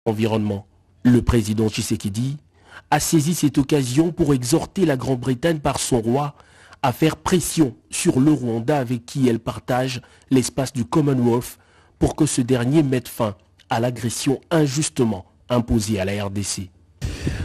Environnement. Le président Tshisekedi a saisi cette occasion pour exhorter la Grande-Bretagne par son roi à faire pression sur le Rwanda avec qui elle partage l'espace du Commonwealth pour que ce dernier mette fin à l'agression injustement imposée à la RDC.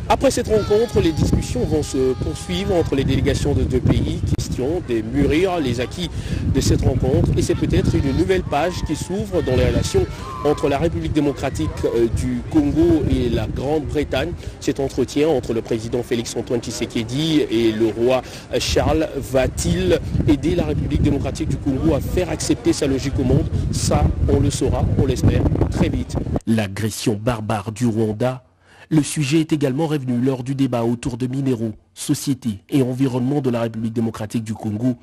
Après cette rencontre, les discussions vont se poursuivre entre les délégations de deux pays. Question de mûrir les acquis de cette rencontre. Et c'est peut-être une nouvelle page qui s'ouvre dans les relations entre la République démocratique du Congo et la Grande-Bretagne. Cet entretien entre le président Félix-Antoine Tshisekedi et le roi Charles va-t-il aider la République démocratique du Congo à faire accepter sa logique au monde? Ça, on le saura, on l'espère, très vite. L'agression barbare du Rwanda. Le sujet est également revenu lors du débat autour de minéraux, société et environnement de la République démocratique du Congo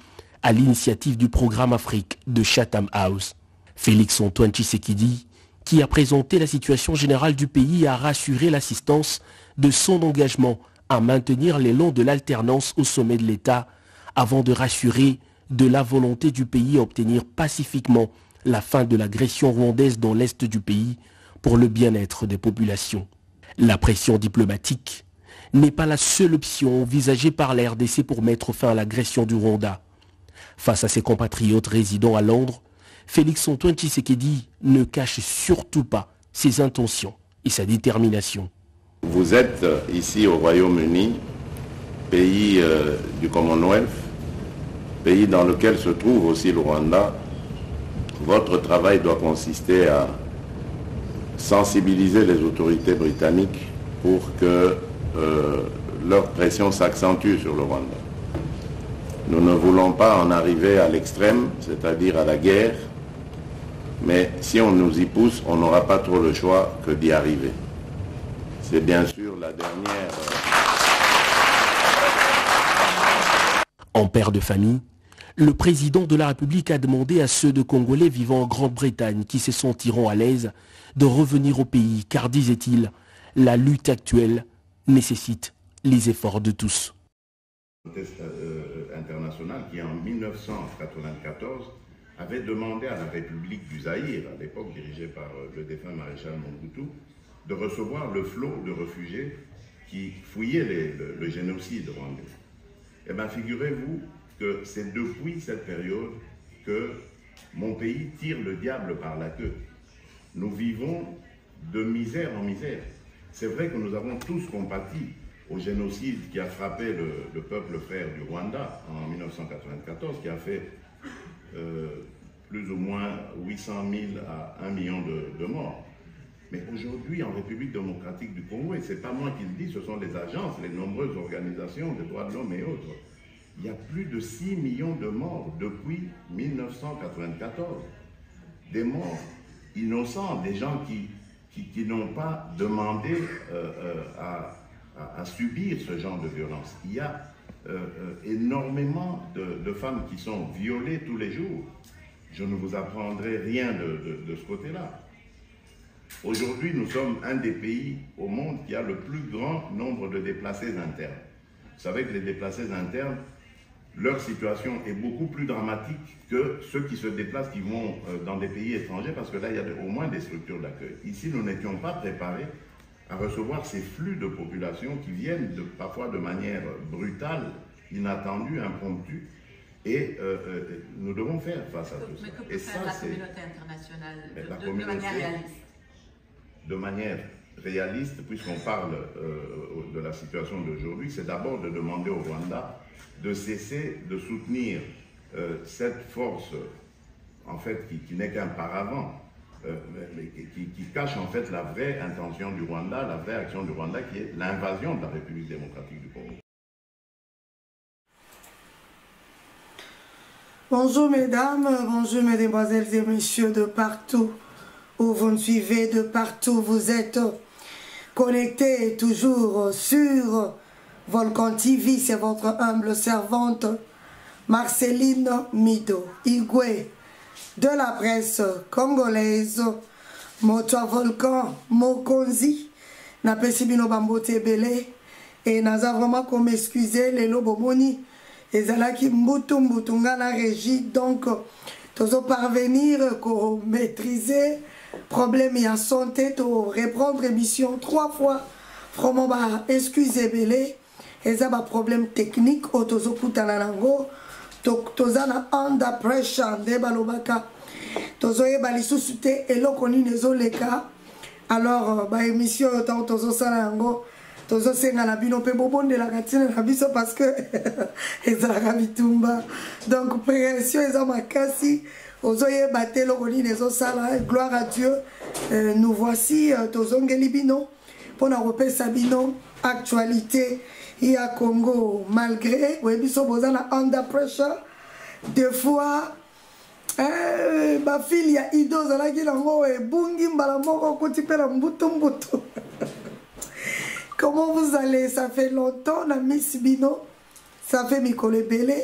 à l'initiative du programme Afrique de Chatham House. Félix-Antoine Tshisekedi, qui a présenté la situation générale du pays, a rassuré l'assistance de son engagement à maintenir l'élan de l'alternance au sommet de l'État avant de rassurer de la volonté du pays à obtenir pacifiquement la fin de l'agression rwandaise dans l'est du pays pour le bien-être des populations. La pression diplomatique n'est pas la seule option envisagée par la RDC pour mettre fin à l'agression du Rwanda. Face à ses compatriotes résidant à Londres, Félix-Antoine Tshisekedi ne cache surtout pas ses intentions et sa détermination. Vous êtes ici au Royaume-Uni, pays du Commonwealth, pays dans lequel se trouve aussi le Rwanda. Votre travail doit consister à sensibiliser les autorités britanniques pour que leur pression s'accentue sur le Rwanda. Nous ne voulons pas en arriver à l'extrême, c'est-à-dire à la guerre, mais si on nous y pousse, on n'aura pas trop le choix que d'y arriver. C'est bien sûr la dernière... En père de famille, le président de la République a demandé à ceux de Congolais vivant en Grande-Bretagne qui se sentiront à l'aise de revenir au pays, car, disait-il, la lutte actuelle nécessite les efforts de tous. Le test international qui, en 1994, avait demandé à la République du Zaïre, à l'époque dirigée par le défunt maréchal Mobutu, de recevoir le flot de réfugiés qui fouillaient le génocide rwandais. Eh bien, figurez-vous que c'est depuis cette période que mon pays tire le diable par la queue. Nous vivons de misère en misère. C'est vrai que nous avons tous compati au génocide qui a frappé le peuple frère du Rwanda en 1994, qui a fait plus ou moins 800 000 à 1 million de morts. Mais aujourd'hui, en République démocratique du Congo, et ce n'est pas moi qui le dis, ce sont les agences, les nombreuses organisations des droits de l'homme et autres, il y a plus de 6 millions de morts depuis 1994. Des morts innocents, des gens qui n'ont pas demandé à subir ce genre de violence. Il y a énormément de femmes qui sont violées tous les jours. Je ne vous apprendrai rien de ce côté-là. Aujourd'hui, nous sommes un des pays au monde qui a le plus grand nombre de déplacés internes. Vous savez que les déplacés internes, leur situation est beaucoup plus dramatique que ceux qui se déplacent, qui vont dans des pays étrangers, parce que là, il y a au moins des structures d'accueil. Ici, nous n'étions pas préparés à recevoir ces flux de population qui viennent parfois de manière brutale, inattendue, impromptue, et nous devons faire face à tout ça. Mais que peut faire la communauté internationale de manière réaliste? De manière réaliste, puisqu'on parle de la situation d'aujourd'hui, c'est d'abord de demander au Rwanda de cesser de soutenir cette force, en fait, qui n'est qu'un paravent, mais qui cache en fait la vraie intention du Rwanda, la vraie action du Rwanda, qui est l'invasion de la République démocratique du Congo. Bonjour mesdames, bonjour mesdemoiselles et messieurs de partout où vous nous suivez, de partout où vous êtes connectés toujours sur Volcan TV, c'est votre humble servante Marceline Mido, Igwe de la presse congolaise, Moto Volcan Mokonzi, na pesi bino bambote belé, et naza vraiment comme excusez les lobomoni, et zalaki mbutu nga la régie, donc tozo parvenir ko maîtriser problème ya santé to reprendre émission 3 fois vraiment ba excuse belé eza ba problème technique o tozo kutana nango toza na under pressure nde balobaka tozo yeba lisusu te eloko nini ezoleka alors ba émission otango tozo sala yango tozo senga na bino pe bobondelaka ntina na biso parce que ezalaka bitumba donc pression eza makasi ozoyeba te eloko nini ezosala gloire à Dieu nous voici tozongeli bino mpona kopesa bino actualité ya Congo malgré oyebiso boza na under pressure des fois bafili ya ido ozalaki nango ebungi mbala moko okoti mpe na mbutu comment vous allez? Ça fait longtemps na Miss Bino, ça fait mikolo ebele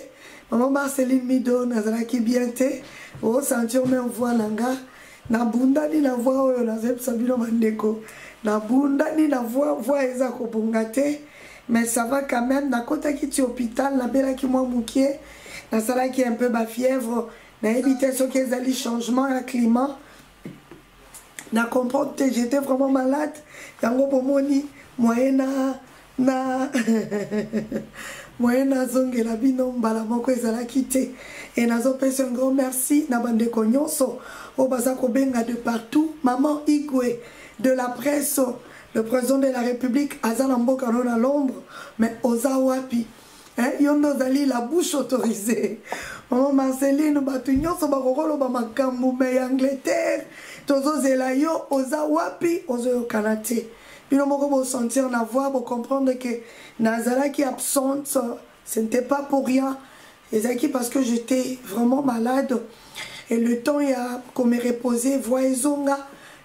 maman Marceline Mido nazalaki bien te o sentir même voix nanga na bundani na voix oyo nazepesa bino bandeko na bundani na voix eza kobunga te mais ça va quand même nakotaki ti hôpital nabelaki mwa mokie nasalaki un peu bafièvre nayebi te soki ezali changement ya climat na comprendre te j'étais vraiment malade yango bomoni moyena na moyena zongela bino mbala moko ezalaki te et nazopesa un grand merci na bandeko nyonso o baza kobenga de partout maman Igwe de la presse le président de la République aza na mboka no na Londres mais oza wapi yondo zali la bouche autorisée maman Marceline batu nyonso bakokoloba makambo mais Angleterre tozozela yo oza wapi ozoyokana te bino moko bo sentir na voix bo comprendre que nazalaki absente ce n'était pas pour rien ezalaki parce que j'étais vraiment malade et le temps ya comme reposer voix ezonga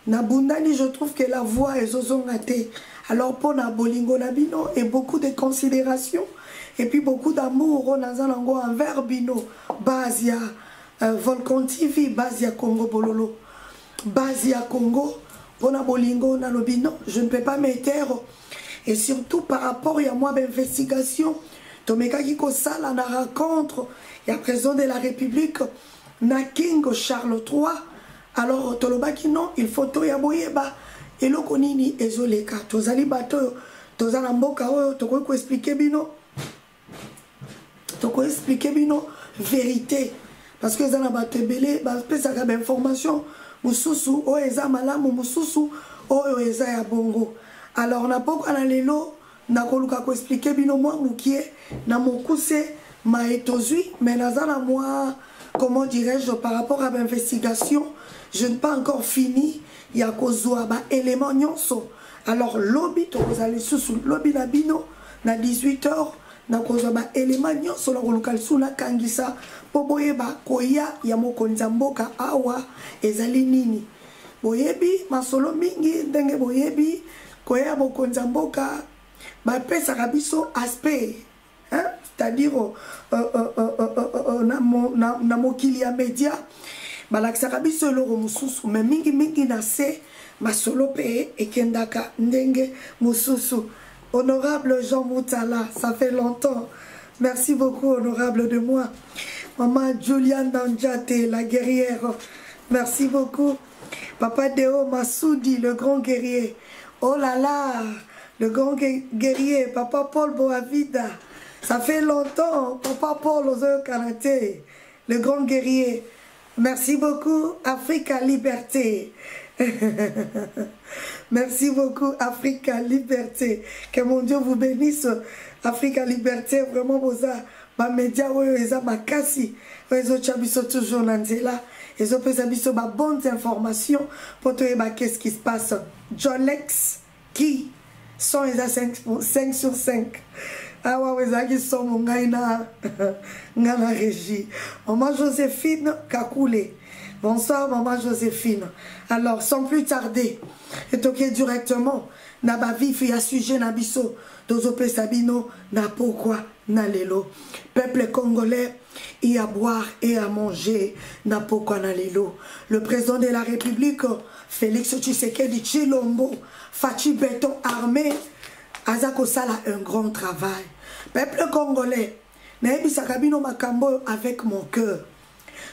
na bundani je trouve que la voix ezozonga te alors pour na bolingo na bino et beaucoup de considération et puis beaucoup d'amour naza nango envers bino base ya Volcan TV base ya Congo Bololo base ya Congo pona bolingo na lobino je ne peux pas me taire et surtout par rapport à moi d'investigation tomekaki ko sala na rencontre ya président de la République na King Charles III alors tolobaki non il faut to ya boyeba eloko nini ezoleka tozali bato tozala mboka oyo tokoki ko expliquer bino vérité parce que ezala bato ebele bapesaka bainformation mususu oyo eza malamu mususu oyo eza ya bongo alors na poko na lelo nakoluka ko expliquer bino mwa mukie na mokuse maetozwi mais naza na mwa comment dirais-je par rapport à l'investigation je n'ai pas encore fini ya kozwa ba élément nyonso alors lobby tokozali susu lobby na bino na 18h na kozwa ba élément nyonso na koluka lisu na kangisa po boyeba koya ya mokonzi mboka awa ezali nini boyebi masolo mingi ndenge boyebi koya mokonzi mboka bapesaka biso aspect c'est-à-dire na mokili ya média balakisaka biso eloko mosusu mais mingi na se masolo pe ekendaka ndenge mosusu. Honorable Jean Moutala, ça fait longtemps. Merci beaucoup, honorable de moi. Maman Juliane Nanjate, la guerrière. Merci beaucoup. Papa Deo Massoudi, le grand guerrier. Oh là là, le grand guerrier. Papa Paul Boavida. Ça fait longtemps. Papa Paul Ozoyo Kanate, le grand guerrier. Merci beaucoup, Africa Liberté. Merci beaucoup, Africa Liberté. Que mon Dieu vous bénisse. Africa Liberté, vraiment, vous avez ma média, vous avez ma cassi. Vous avez toujours Nanzela. Vous avez bonnes informations pour te dire qu'est-ce qui se passe. John Lex, qui sont les 5 sur 5. Ah ouais, vous avez sont mon gars na régie. Maman Joséphine Kakoulé. Bonsoir, maman Joséphine. Alors, sans plus tarder, et toquer directement, na ba vif ya sujet na biso, dozope sabino, na pourquoi, na lelo. Peuple congolais, y a boire et à manger, na pourquoi, na lelo. Le président de la République, Félix Tshisekedi Tshilombo, Fachi Béton armé, Azako Sala un grand travail. Peuple congolais, na ebisaka bino makambo avec mon cœur.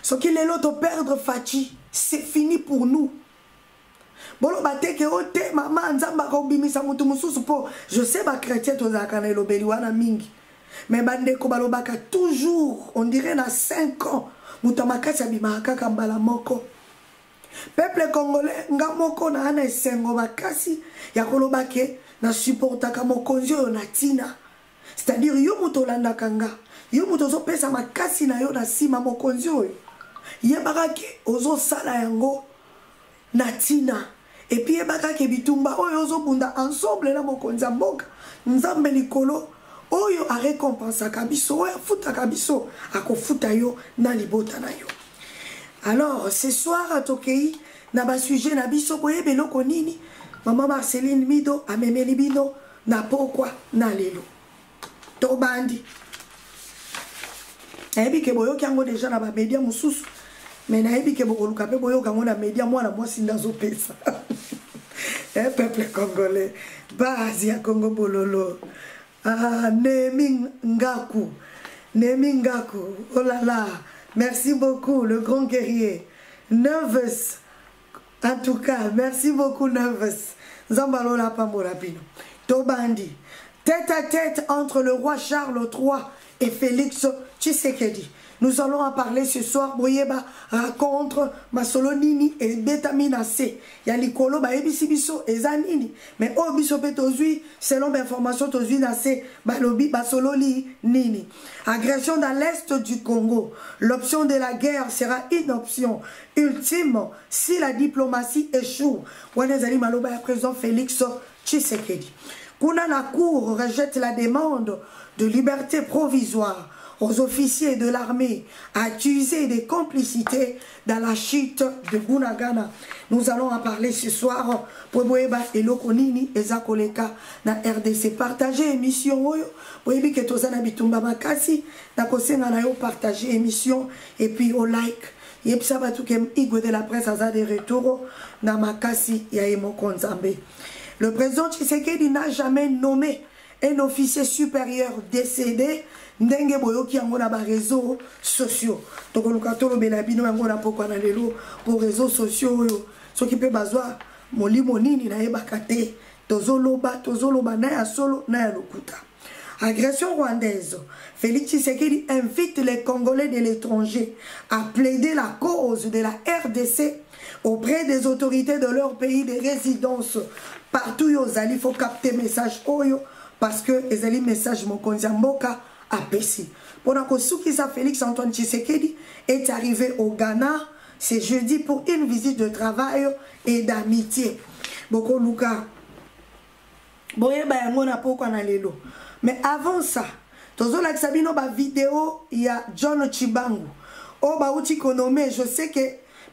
Ce qu'il est l'autre perdre Fachi, c'est fini pour nous. bolo bateke ote mama nzamba ko bimisa mutu mususu po je sais ba chrétien to za kana lobeli wana mingi mais bande ko balobaka toujours on dirait na 5 ans mutu makasi abima kaka mbala moko peuple congolais nga moko na ana esengo makasi ya kolobake na supportaka mokonzi oyo na tina c'est-à-dire yo mutu olandaka nga yo mutu ozopesa makasi na yo na sima mokonzi oyo yebaka ke ozosala yango na tina et puis yebaka ke bitumba oyo ozobunda ensemble na mokonzi ya mboka nzambe likolo oyo arecompensaka biso oyo afutaka biso akofuta yo na libota na yo. Alors ce soir à Tokei na ba sujet na biso boyebe loko nini maman Marceline Mido amemeli bino na pokwa na lelo to bandi ebi ke boyo kyango déjà na ba media mususu mais na ebi ke bokoluka pe boyo kango na media mwana mwasi ndazo pesa peuple congolais base ya Congo bololo Nemi Ngaku oh là là. Merci beaucoup, le grand guerrier. Nervous. En tout cas, merci beaucoup, Nervous. Zambalola Pamorabino. Tobandi. Tête à tête entre le roi Charles III et Félix Tshisekedi. Nous allons en parler ce soir. Boyeba raconte Masolonini et Betamina C. Yalikolo ba ebisibiso ezanini. Mais obiso petozui selon l'information tozui na C balobi basololi nini. Agression dans l'est du Congo. L'option de la guerre sera une option ultime si la diplomatie échoue. Wanezali maloba ya président Félix Tshisekedi. Kuna la cour rejette la demande de liberté provisoire aux officiers de l'armée accusés de complicité dans la chute de Bunagana. Nous allons en parler ce soir. Poeboeba et Lokonini et Zakoleka na RDC. Partagez émission. Poebi que tozana bitumba makasi. Na kosenga na yo partager émission. Et puis au like. Yepsa batu kem igwe de la presse aza de retour. Na makasi ya emo konzambe. Le président Tshisekedi n'a jamais nommé un officier supérieur décédé ndenge boyoki yango na ba réseaux sociaux. Tokoluka tolo belabino yango na pokwa na lelo pour réseaux sociaux yo. Soki pe bazwa molimo nini na yebaka te. Tozoloba na ya solo na ya lokuta. Agression rwandaise. Félix Tshisekedi invite les Congolais de l'étranger à plaider la cause de la RDC auprès des autorités de leur pays de résidence. Partout yozali faut capter message oyo parce que ezali message mokonzi mboka à Pessi. Pendant que Soukisa Félix Antoine Tshisekedi est arrivé au Ghana, c'est jeudi pour une visite de travail et d'amitié. Boko Luka. Boye ba yango na poko na lelo. Mais avant ça, tozo la sabino ba vidéo il y a John Chibangu. O ba uti konome, je sais que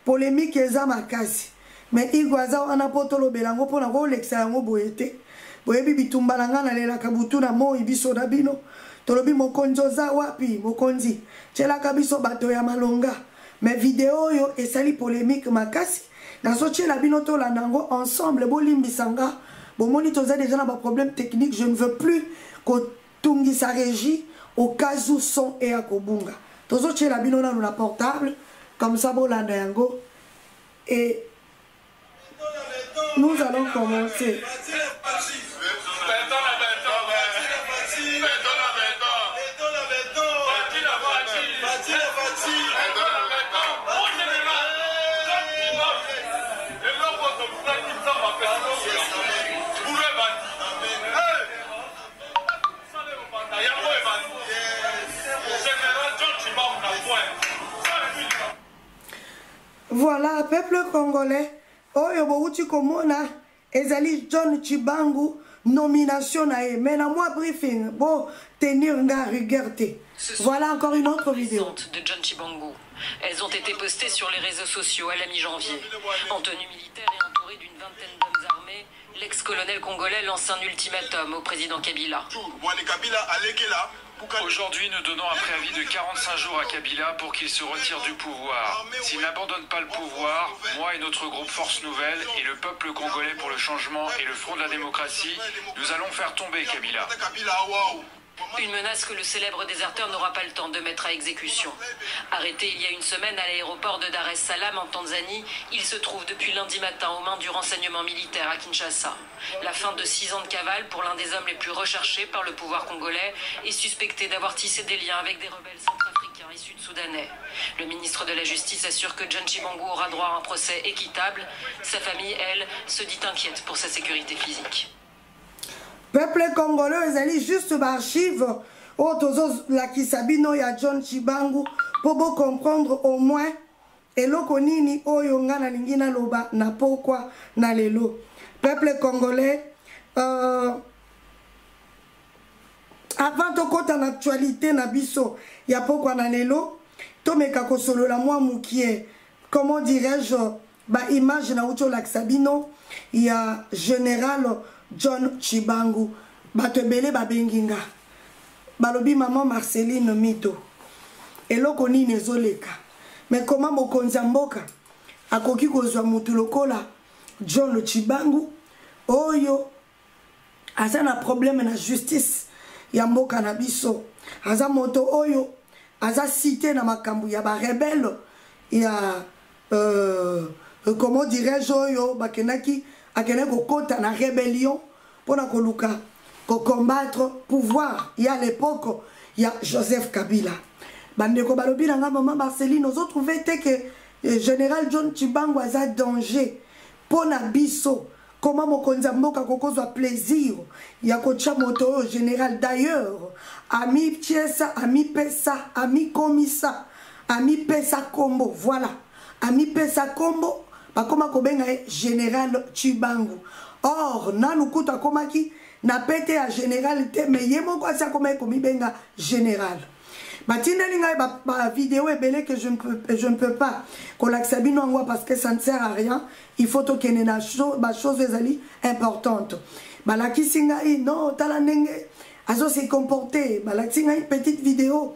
polémique eza makasi. Mais igwaza wana potolo belango pona ko lexa yango boyete. Boye bibi tumbalanga na lela kabutu na mo ibiso na bino. Tolobi mokonzo za wapi mokonzi chela kabiso bato ya malonga mais vidéo yo esali polémique makasi nazo chela bino to la nango ensemble bolimbisanga bomoni toza déjà na ba problème technique. Je ne veux plus ko tungi sa régie au cas où son et à kobunga tozo chela bino na la portable comme ça bolanda yango et nous allons commencer. Voilà, peuple congolais, oyo bouti komona ezali John Chibangu nomination na e mais na moi briefing bon tenir nga regardez. Voilà encore une autre vidéo de John Chibangu. Elles ont été postées sur les réseaux sociaux à la mi-janvier. En tenue militaire et entouré d'une vingtaine d'hommes armés, l'ex-colonel congolais lance un ultimatum au président Kabila. Aujourd'hui, nous donnons un préavis de 45 jours à Kabila pour qu'il se retire du pouvoir. S'il n'abandonne pas le pouvoir, moi et notre groupe Force Nouvelle et le peuple congolais pour le changement et le Front de la démocratie, nous allons faire tomber Kabila. Une menace que le célèbre déserteur n'aura pas le temps de mettre à exécution. Arrêté il y a une semaine à l'aéroport de Dar es Salaam en Tanzanie, il se trouve depuis lundi matin aux mains du renseignement militaire à Kinshasa. La fin de 6 ans de cavale pour l'un des hommes les plus recherchés par le pouvoir congolais est suspecté d'avoir tissé des liens avec des rebelles centrafricains et sud-soudanais. Le ministre de la Justice assure que John Chibangu aura droit à un procès équitable. Sa famille, elle, se dit inquiète pour sa sécurité physique. Peuple congolais, ils allaient juste l'archive la Kisabino ya John Chibangu pour comprendre au moins eloko nini oyo nga na lingina loba na pokwa na lelo. Peuple congolais, avant de côté en actualité na biso ya pokwa na lelo, to meka kosolo la moi mukie, comment dirais-je, ba image na ucho la Kisabino ya général John Chibangu, batebele babenginga, balobi maman Marceline Mito, eloko nini ezoleka, mais comment mokonzi mboka akoki kozwa mutu lokola John Chibangu oyo aza na problème na justice ya mboka na biso, aza moto oyo aza cité na makambu ya ba rebelle ya comment dirais-je oyo bakenaki akene kokota na rébellion pour koluka ko combattre pouvoir. Il y a l'époque il y a Joseph Kabila bandeko balobi na maman Marceline nous ont trouvé que général John Chibangu a danger pour na biso. Comment mokonzi mboka kokozwa plaisir ya kocha moto général d'ailleurs ami piesa ami pesa ami komisa ami pesa kombo, voilà ami pesa kombo bakoma kobenga général Chibangu. Or nanu kuta komaki na pete ya général te, mais yemo kwa sa koma komi benga général. Matina linga ba vidéo ebele que je ne peux pas kolakisa bino ngwa parce que ça ne sert à rien. Il faut to kene na chose ezali importante. Balakisi ngai non tala ndenge azo se comporter, balakisi ngai petite vidéo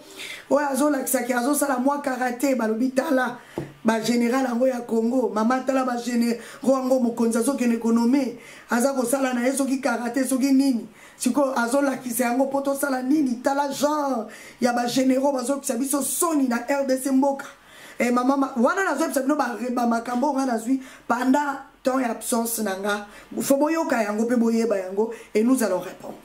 ouais azo lakisa ki azo sala moi karaté balobi tala ba général ango ya Congo mama tala ba général ango mokonzi azo kene économie aza ko sala na yeso ki karaté soki nini siko azo lakisa yango poto sala nini tala genre ya ba généraux bazo kisa biso soni na RDC mboka et mama wana nazo kisa bino ba makambo ngana zui pendant temps et absence nanga faut boyoka yango pe boyeba yango et nous allons répondre.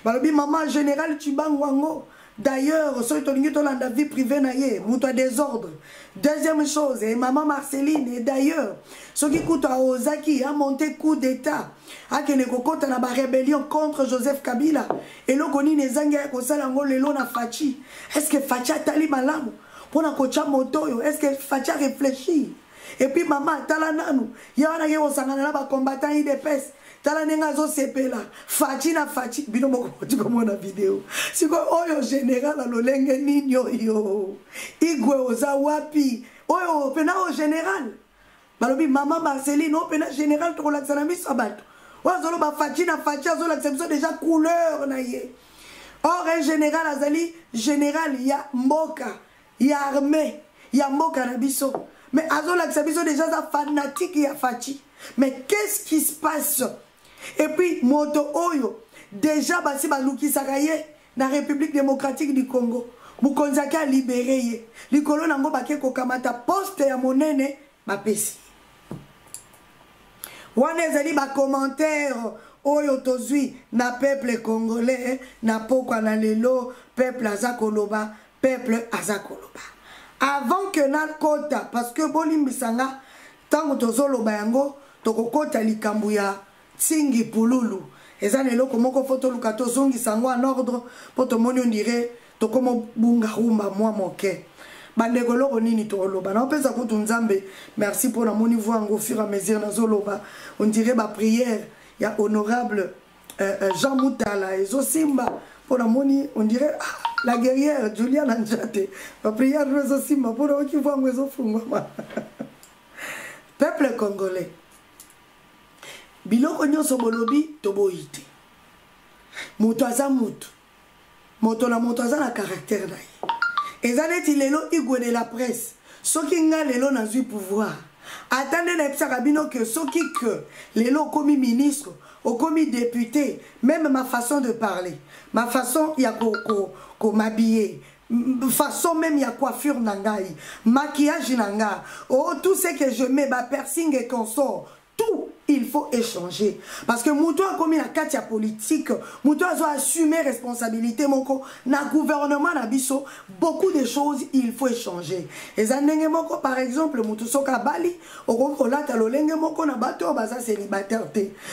Balobi maman général Chibangu wango. D'ailleurs, ce qui est la vie privée naie, mouta désordre. Deuxième chose, et maman Marceline, et d'ailleurs, ce qui coûte à Ozaki a monté coup d'état, a kene kokota na ba rébellion contre Joseph Kabila, et lo koni nezanga ko sala ngo lelo na Fachi. Est-ce que Fachi a tali malamu pour na kocha motoyo? Est-ce que Fachi a réfléchi? Et puis maman tala nanu, ya na ye osangana na ba combattant IDPS. Tala nenga zo sepela Fachi na Fachi bino moko komona vidéo siko oyo général alolenge ninyo yo igwe oza wapi oyo pena o général balobi maman Marceline o pena général to la tsana miso bato wazolo ba Fachi na Fachi azo la tsemso déjà couleur na ye. Or un général azali général ya mboka ya armée ya mboka na biso, mais azo la tsamiso déjà za fanatique ya Fachi. Mais qu'est-ce qui se passe? Et puis, moto oyo, déjà, basi baluki sakaye, na République démocratique du Congo. Mukonzaki a libéré ye. Likolo nango bake kokamata poste ya monene, bapesi. Wane zali ba commentaire, oyo tozui, na peuple congolais, na pokwa na lelo, peuple azakoloba, peuple azakoloba. Avant que na kota, parce que bolimbisanga, tango tozoloba yango, tokokota likambu ya Tsingi Pululu. Eza neloko moko foto luka tozongi sango en ordre po tomoni on dirait tokomo bunga rumba moi moke. Bandeko loko nini toloba. Na pesa kutu nzambe. Merci pour la moni voix au fur et à mesure na zoloba. On dirait ba prière ya honorable Jean Moutala et Zosimba pour la moni on dirait la guerrière Juliana Njate. Ba prière de Zosimba pour la qui voix ngo fungwa. Peuple congolais. Biloko nyonso bolobi toboite. Moto aza mutu. Moto aza na caractère na ye. Ezaneti lelo igwe de la presse. Soki nga lelo nazui pouvoir. Attendez na epsaka bino que soki que lelo komi ministre au commis député, même ma façon de parler, ma façon, il y a qu'on m'habiller, façon même il y a coiffure nangai, maquillage nanga, oh tout ce que je mets, bah piercing et consort, tout il faut échanger parce que Moutou a commis la carte politique, Moutou a assumé responsabilité moko na gouvernement na biso, beaucoup de choses il faut échanger. Et zanenge moko par exemple Moutou soka bali oko lata lolenge moko na bato baza célibataire,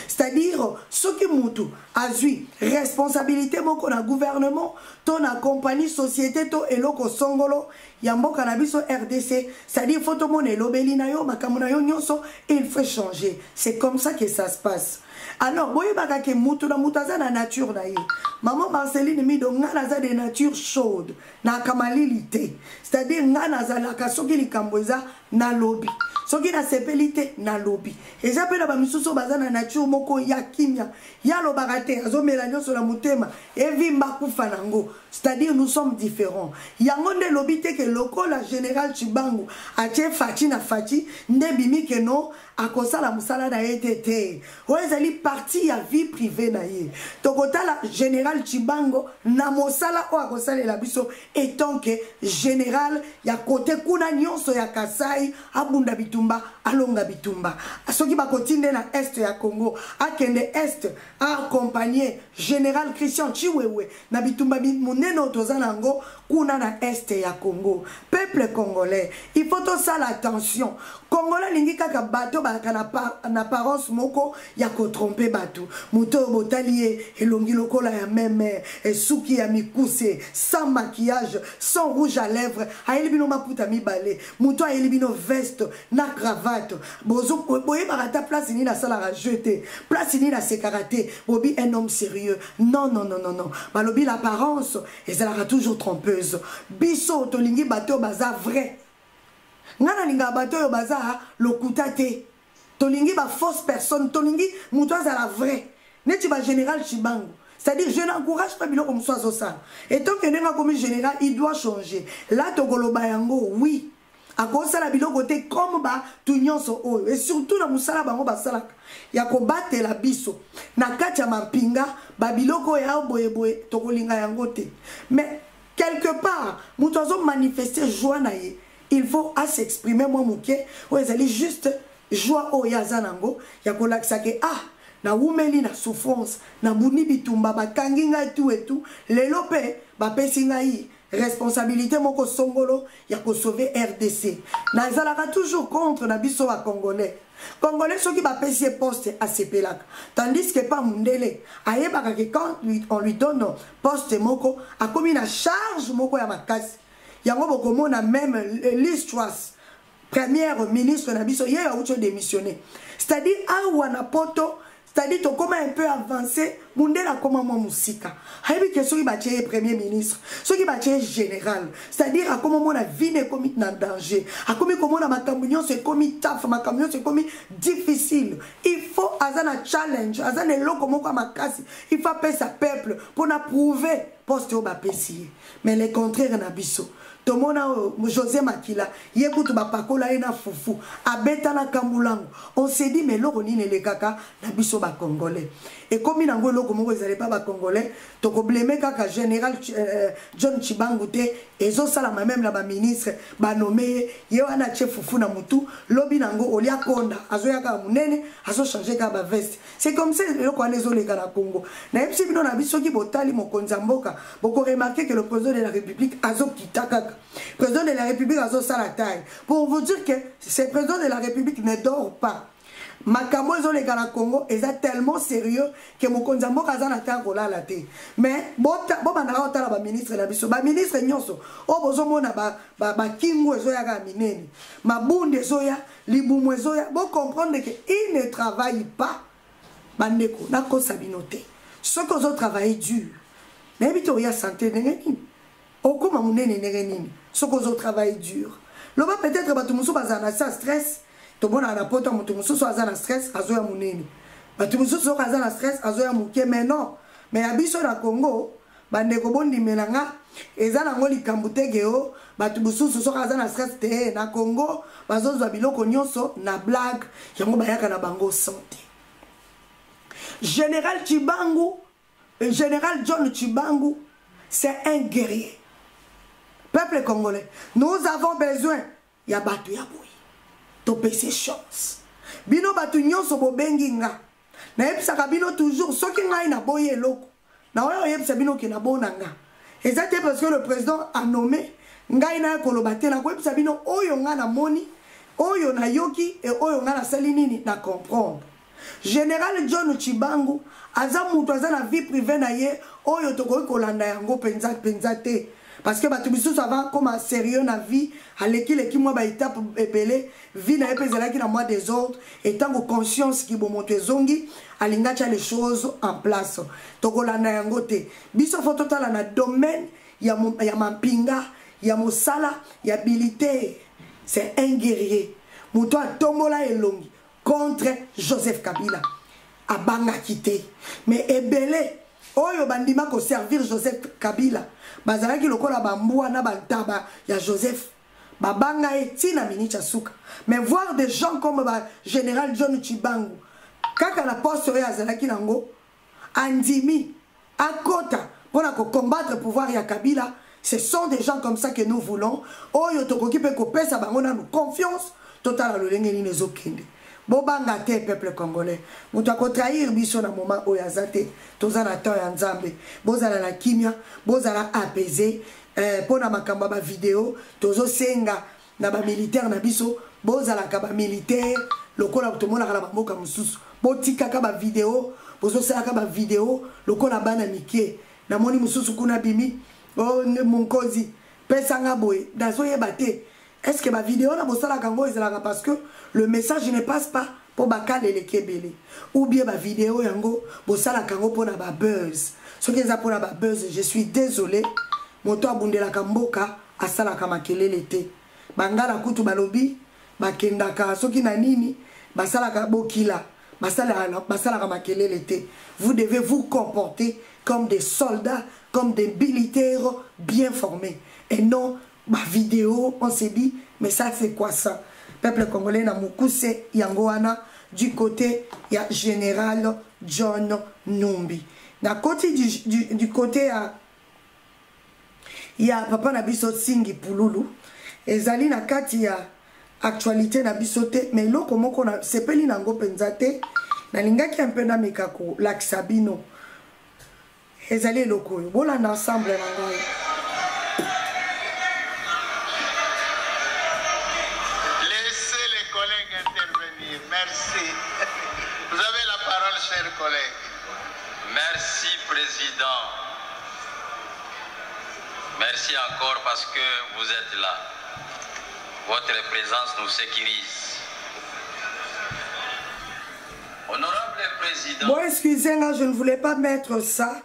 c'est-à-dire ce qui Moutou a eu responsabilité moko na gouvernement, ton na compagnie société to eloko songolo yamboka na biso RDC, c'est-à-dire faut to mone lobeli na yo makambo na yo nyonso, il faut changer. C'est comme ça que ça se passe. Alors, boye baka ke mutu na mutaza na nature na ye. Maman Marceline mi do ngana za de nature chaude na kamalilité. C'est-à-dire ngana za la kasoki likambweza na lobby. Soki na sepelité na lobby. Et j'appelle ba misuso baza na nature moko ya kimia. Ya lo barate azo melanyo sur la mutema et vimba kufa nango. C'est-à-dire nous sommes différents. Yango nde lobby te ke loko la général Chibangu a tie fachi na fachi nde bimi ke no akosa la musala na etete. Oezali parti ya vie privée na ye. Tokota la général Chibango na mosala o akosa la biso étant que général ya côté kuna nyonso ya Kasai abunda bitumba alonga bitumba. Soki ba kotinde na est ya Congo akende est a accompagner général Christian Chiwewe na bitumba muneno tozanango kuna na est ya Congo. Peuple congolais, il faut tout ça l'attention. Congolais lingi kaka bato ba na apparence moko ya ko tromper bato. Muto botalie elongi lokola ya meme et suki ya mikuse sans maquillage, sans rouge à lèvres, aelibino maputa mibale. Muto aelibino veste na cravate. Bozo boye barata place ni na sala ra jeter. Place ni na sécurité. Bobi un homme sérieux. Non non non non non. Balobi l'apparence et ça la toujours trompeuse. Biso to lingi bato baza vrai. Ngana linga bato yo baza lokuta te. Tolingi ba fausse personne, tolingi muto za la vraie. Neti ba général Chibangu. C'est-à-dire je n'encourage pas biloko mso azo ça. Et tant que nenga comme général, il doit changer. Là tokoloba yango oui. A cause la biloko te comme ba tunyonso oyo et surtout na musala bango basalaka. Ya ko battre la biso. Na kati ya mampinga ba biloko ya boye boye tokolinga yango te. Mais quelque part, muto azo manifester joie na ye. Il faut s'exprimer moi mouké ou ezali juste joie o ya zanango ya kolakisa ke ah na wumeli na souffrance na buni bitumba bakangi ngai et tout lelo pe ba pesi ngai responsabilité moko songolo ya ko sauver RDC na zalaka toujours contre na biso wa congolais ceux qui ba pesi poste à sepelaka tandis que pas mundele ayebaka ke quand on lui donne poste moko a commis na charge moko ya makasi yango bokomona même l'histoire première ministre Nabiso hier a démissionné. C'est-à-dire awana poto, c'est-à-dire to comment un peu avancé, mundela comment moi musika. Habi que ceux qui battent premier ministre, ceux qui battent général. C'est-à-dire à comment la vie n'est commis dans danger. À comment la makamunion c'est commis taf, makamunion c'est commis difficile. Il faut azana challenge, azana lo comment quoi makasi. Il faut appeler sa peuple pour approuver poste au bapesi. Mais le contraire Nabiso. Tomona José Makila, yekutu bapakola ena fufu, abeta na kambulango. On s'est dit mais loko ni le kaka na biso ba congolais. Et comme il nango loko moko ezale pas ba congolais, toko bleme kaka général John Chibangu te ezo sala même la ba ministre ba nommé yewana che fufu na mutu, lobi nango olia konda, azo yaka munene, azo changer ka ba veste. C'est comme ça loko anezo le kana Congo. Na epsi bino na biso ki botali mokonza mboka, boko remarquer que le président de la République azo kitaka. Président de la République a sa taille. Pour vous dire que ce président de la République ne dort pas. Makambo les gars na Congo est tellement sérieux que mon konzambo kazana tango la la te. Mais bon bandara otala ba ministre na biso ba ministre nyonso o bozo mona ba kingo ezo ya ga minene. Mabunde zoya libumu ezoya bon comprendre que il ne travaille pas. Bandeko na ko sabinote. Ceux qui ont travaillé dur. N'habito ya santé nengeni. Okuma munene nengeni. Ceux qui ont travaillé dur. Loba peut-être batumuso bazana sa stress. Tobona na poto mutumuso so azana stress azoya munene. Batumuso so azana stress azoya muke mais non. Mais abiso na Congo bandeko bondi melanga ezana ngoli kambutegeo batumuso so azana stress te na Congo bazozo biloko nyonso na blague yango bayaka na bango santé. Général Tchibangu, Général John Tchibangu, c'est un guerrier. Peuple congolais, nous avons besoin. Il y a Batu Yaboui. Topé ses chances. Bino Batu Nyonso Bobenginga. Na yebisaka bino toujours. Soki ngai na boye loko. Na oyo yebisa bino ki na bonanga. Et ça c'est parce que le président a nommé ngai na kolobate na yebisa bino oyo nga na moni. Oyo na yoki et oyo nga na salinini na comprendre. Général John Tchibangu aza mutu aza na vie privée na ye oyo tokoki kolanda yango penza te. Parce que batu biso ça va comme sérieux na vie aleki leki moi ba étape epelé vie na epezela ki na moi des autres et tant que conscience ki bo moto zongi alinga cha les choses en place tokolanda yango te biso faut totala na domaine ya mampinga ya mosala ya habilité c'est un guerrier muto atombola elongi contre Joseph Kabila abanga quitté mais ebele oyo bandima ko servir Joseph Kabila bazalaki lokola bambua na bantaba ya Joseph babanga etina minicha suka mais voir des gens comme général John Tchibangu kaka la poste ya zalaki nango andimi akota pour combattre pouvoir ya Kabila. Ce sont des gens comme ça que nous voulons oyo tokoki pe ko pesa bango na nous confiance totala lolenge ni nezokende. Bobanga te peuple congolais. Mutu ko trahir biso na moment oyazate. Tozana temps ya nzambe. Bozala na kimia, bozala apaiser. Pona makamba ba vidéo, tozo senga na ba militaire na biso, bozala ka ba militaire, lokola tomona kala bamoka mususu. Botika ka ba vidéo, bozo sala ka ba vidéo, lokola bana mikie. Na moni mususu kuna bimi, oh monkozi, pesa nga boye, dazo yebate. Est-ce que ma vidéo na bosala kango ezalaka parce que le message ne passe pas pour bakale le kebele ou bien ma vidéo yango bosala kango pour na ba buzz. Ce qui est pour na ba buzz, je suis désolé. Moto abundela kamboka asala kamakelele te. Bangala kutu balobi bakendaka soki na nini basala ka bokila basala kamakelele te. Vous devez vous comporter comme des soldats, comme des militaires bien formés et non ma vidéo, on s'est dit, mais ça c'est quoi ça? Peuple congolais na mukuse yangoana du côté il y a général John Numbi. Na côté du côté il y a papa na biso Singi Pululu. Ezali na kati ya actualité na bisote mais loko moko na sepeli nango penzate na lingaki un peu na mekako laksabino. Ezali loko yo bola na ensemble na ngai. Merci. Vous avez la parole, chers collègues. Merci, Président. Merci encore parce que vous êtes là. Votre présence nous sécurise. Honorable Président. Bon, excusez-moi, je ne voulais pas mettre ça.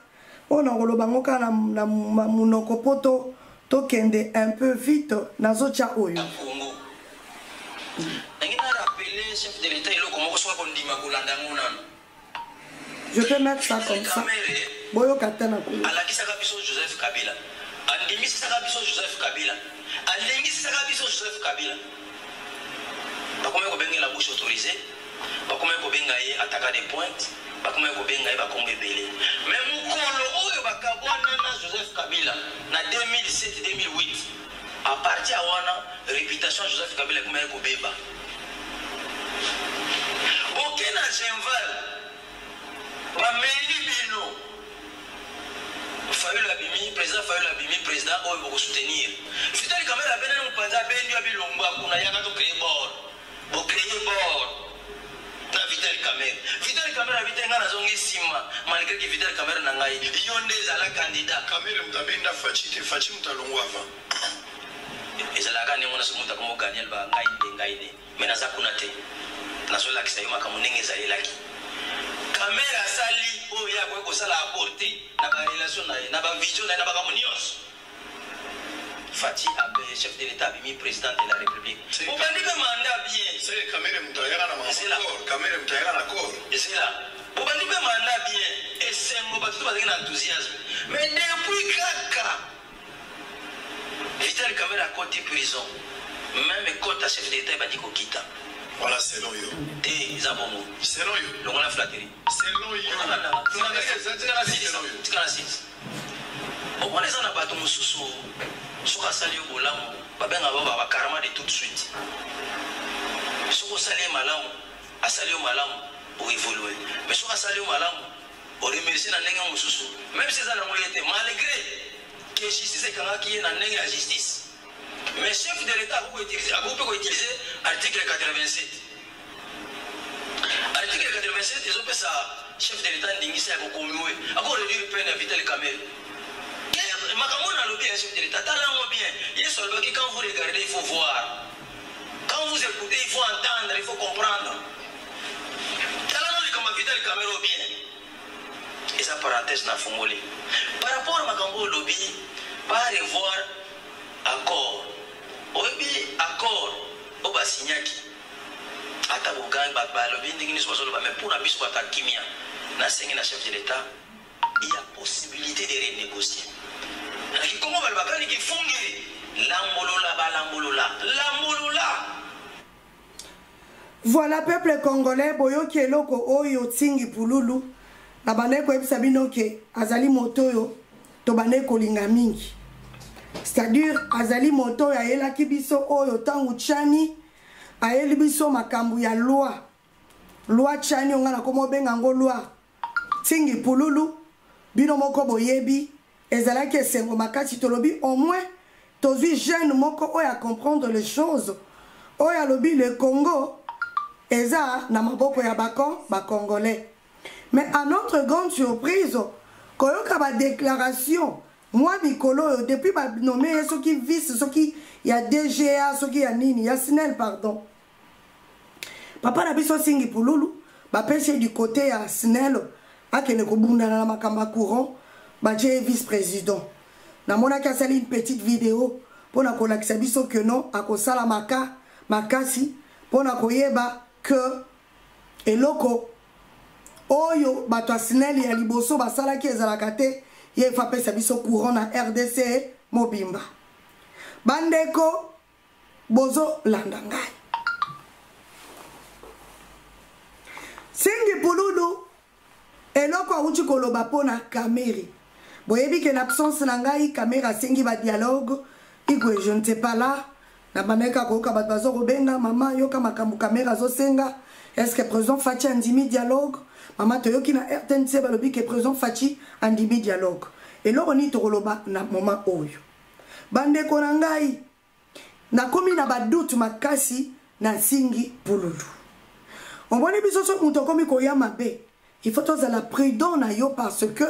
On a rolobangoka na munoko poto tokende un peu vite nazo cha oyo. Chef de l'État, je peux mettre ça comme ça. Boyo katana ko. Alakisaka biso Joseph Kabila. Andimisaka biso Joseph Kabila. Alengisaka biso Joseph Kabila. Bakome ko benga la bouche autorisée. Bakome ko benga ye attaquer des pointes. Bakome ko benga ye bakombe belé. Mais mukolo oyo bakabwana na Joseph Kabila na 2007-2008. À partir de wana réputation Joseph Kabila comme ko beba. Bokena Genval, Bameli Bino, Fayou Labimi, président Fayou Labimi, président Oyo pour soutenir. Fidel Kamera Benen Mpanza Bendu Abilomba, Kuna Yana to créer bord, pour créer bord. Na Fidel Kamera. Fidel Kamera Vitenga na zongi sima, malgré que Fidel Kamera Nangai, Yonde Zala candidat. Kamera Mtabenda Fachite, Fachim Talongwava. Ezalaka ne mona sumuta comme Daniel ba ngaide, mais na zakunate. Nasola kisayuma kamunenge zalelaki kamera sali oya kwa sala apporter na ba relation na ba vision na ba kamunios Fati abe chef de l'état bimi président de la république on va dire mandat bien c'est kamera mutayara na mamako kamera mutayara na corps et c'est là on va dire mandat bien et c'est mo ba tout ba na enthousiasme mais depuis kaka Vital Kamera côté prison même côté chef de l'état ba diko kita Voilà, selon yo. T'es Zabomo. Selon yo. Donc on a flatterie. Selon yo. Au moins les gens n'ont pas tout sous sur un salaire au lam, pas bien avoir carrément de tout de suite. Sur un salaire malam, un salaire malam pour évoluer. Mais sur un salaire malam, on remercie la langue sous. Même si ça n'a pas été malgré que justice est quand qui est dans la justice. Mais chef de l'État peut utiliser l'article 87. Article 87, ils ont fait ça. Chef de l'État n'indique pas beaucoup mieux. Encore réduire peine à Vital Kamel. Makamon a lobby un chef de l'État. Talent bien. Il est seulement que quand vous regardez, il faut voir. Quand vous écoutez, il faut entendre, il faut comprendre. Talent comme Vital Kamel bien. Et ça parenthèse n'a pas molé. Par rapport à Makamon lobby, pas revoir accord. Obi accord. Oba signaki. Ata bugang ba lobby n'ingini soit solo mais pour la biso ata kimia. Na sengi na chef de l'État, il y a possibilité de renégocier. Comment va le bagani qui fongi l'ambolola. Voilà peuple congolais boyo ki eloko oyo tingi pululu na bandeko ebisa bino ke azali motoyo to bandeko linga mingi. C'est-à-dire azali moto ya yela kibiso oyo tangu chani ayeli biso makambu ya loi chani ngana komo benga ngo loi tingi pululu bino moko boyebi ezalaki esengo makasi tolobi au moins tozui jeune moko oya comprendre les choses oya lobi le Congo eza na maboko ya ba congolais. Mais à notre grande surprise koyoka ba déclaration moi mikolo depuis ba nommé ceux qui vice ceux qui y a DGA ceux qui y a nini ya SNEL pardon papa na biso singi pululu ba pêcher du côté ya SNEL akene ko bunda na makamba courant ba vice-président na mona ka sali une petite vidéo pour na kolakisa biso que non akosala makasi pour na koyeba que eloko oyo bato SNEL ya liboso basala ki ezalaka te ye fa pesa biso courant na RDC mobimba bandeko bozo landa ngai singi pululu eloko auti koloba pona kameri boyebi que l'absence na ngai caméra sengi ba dialogue igwe je ne sais pas là na baneka ko ka bazo robenga mama yoka makambu caméra zo senga est-ce que président Fachi andimi dialogue mama toyoki na RTNC balobi que président Fachi andimi dialogue et loko ni tokoloba na moment oyo bande ko na ngai na komi na badutu makasi na singi pululu omboni biso so muto komi ko ya mabe il faut tous la prudent na yo parce que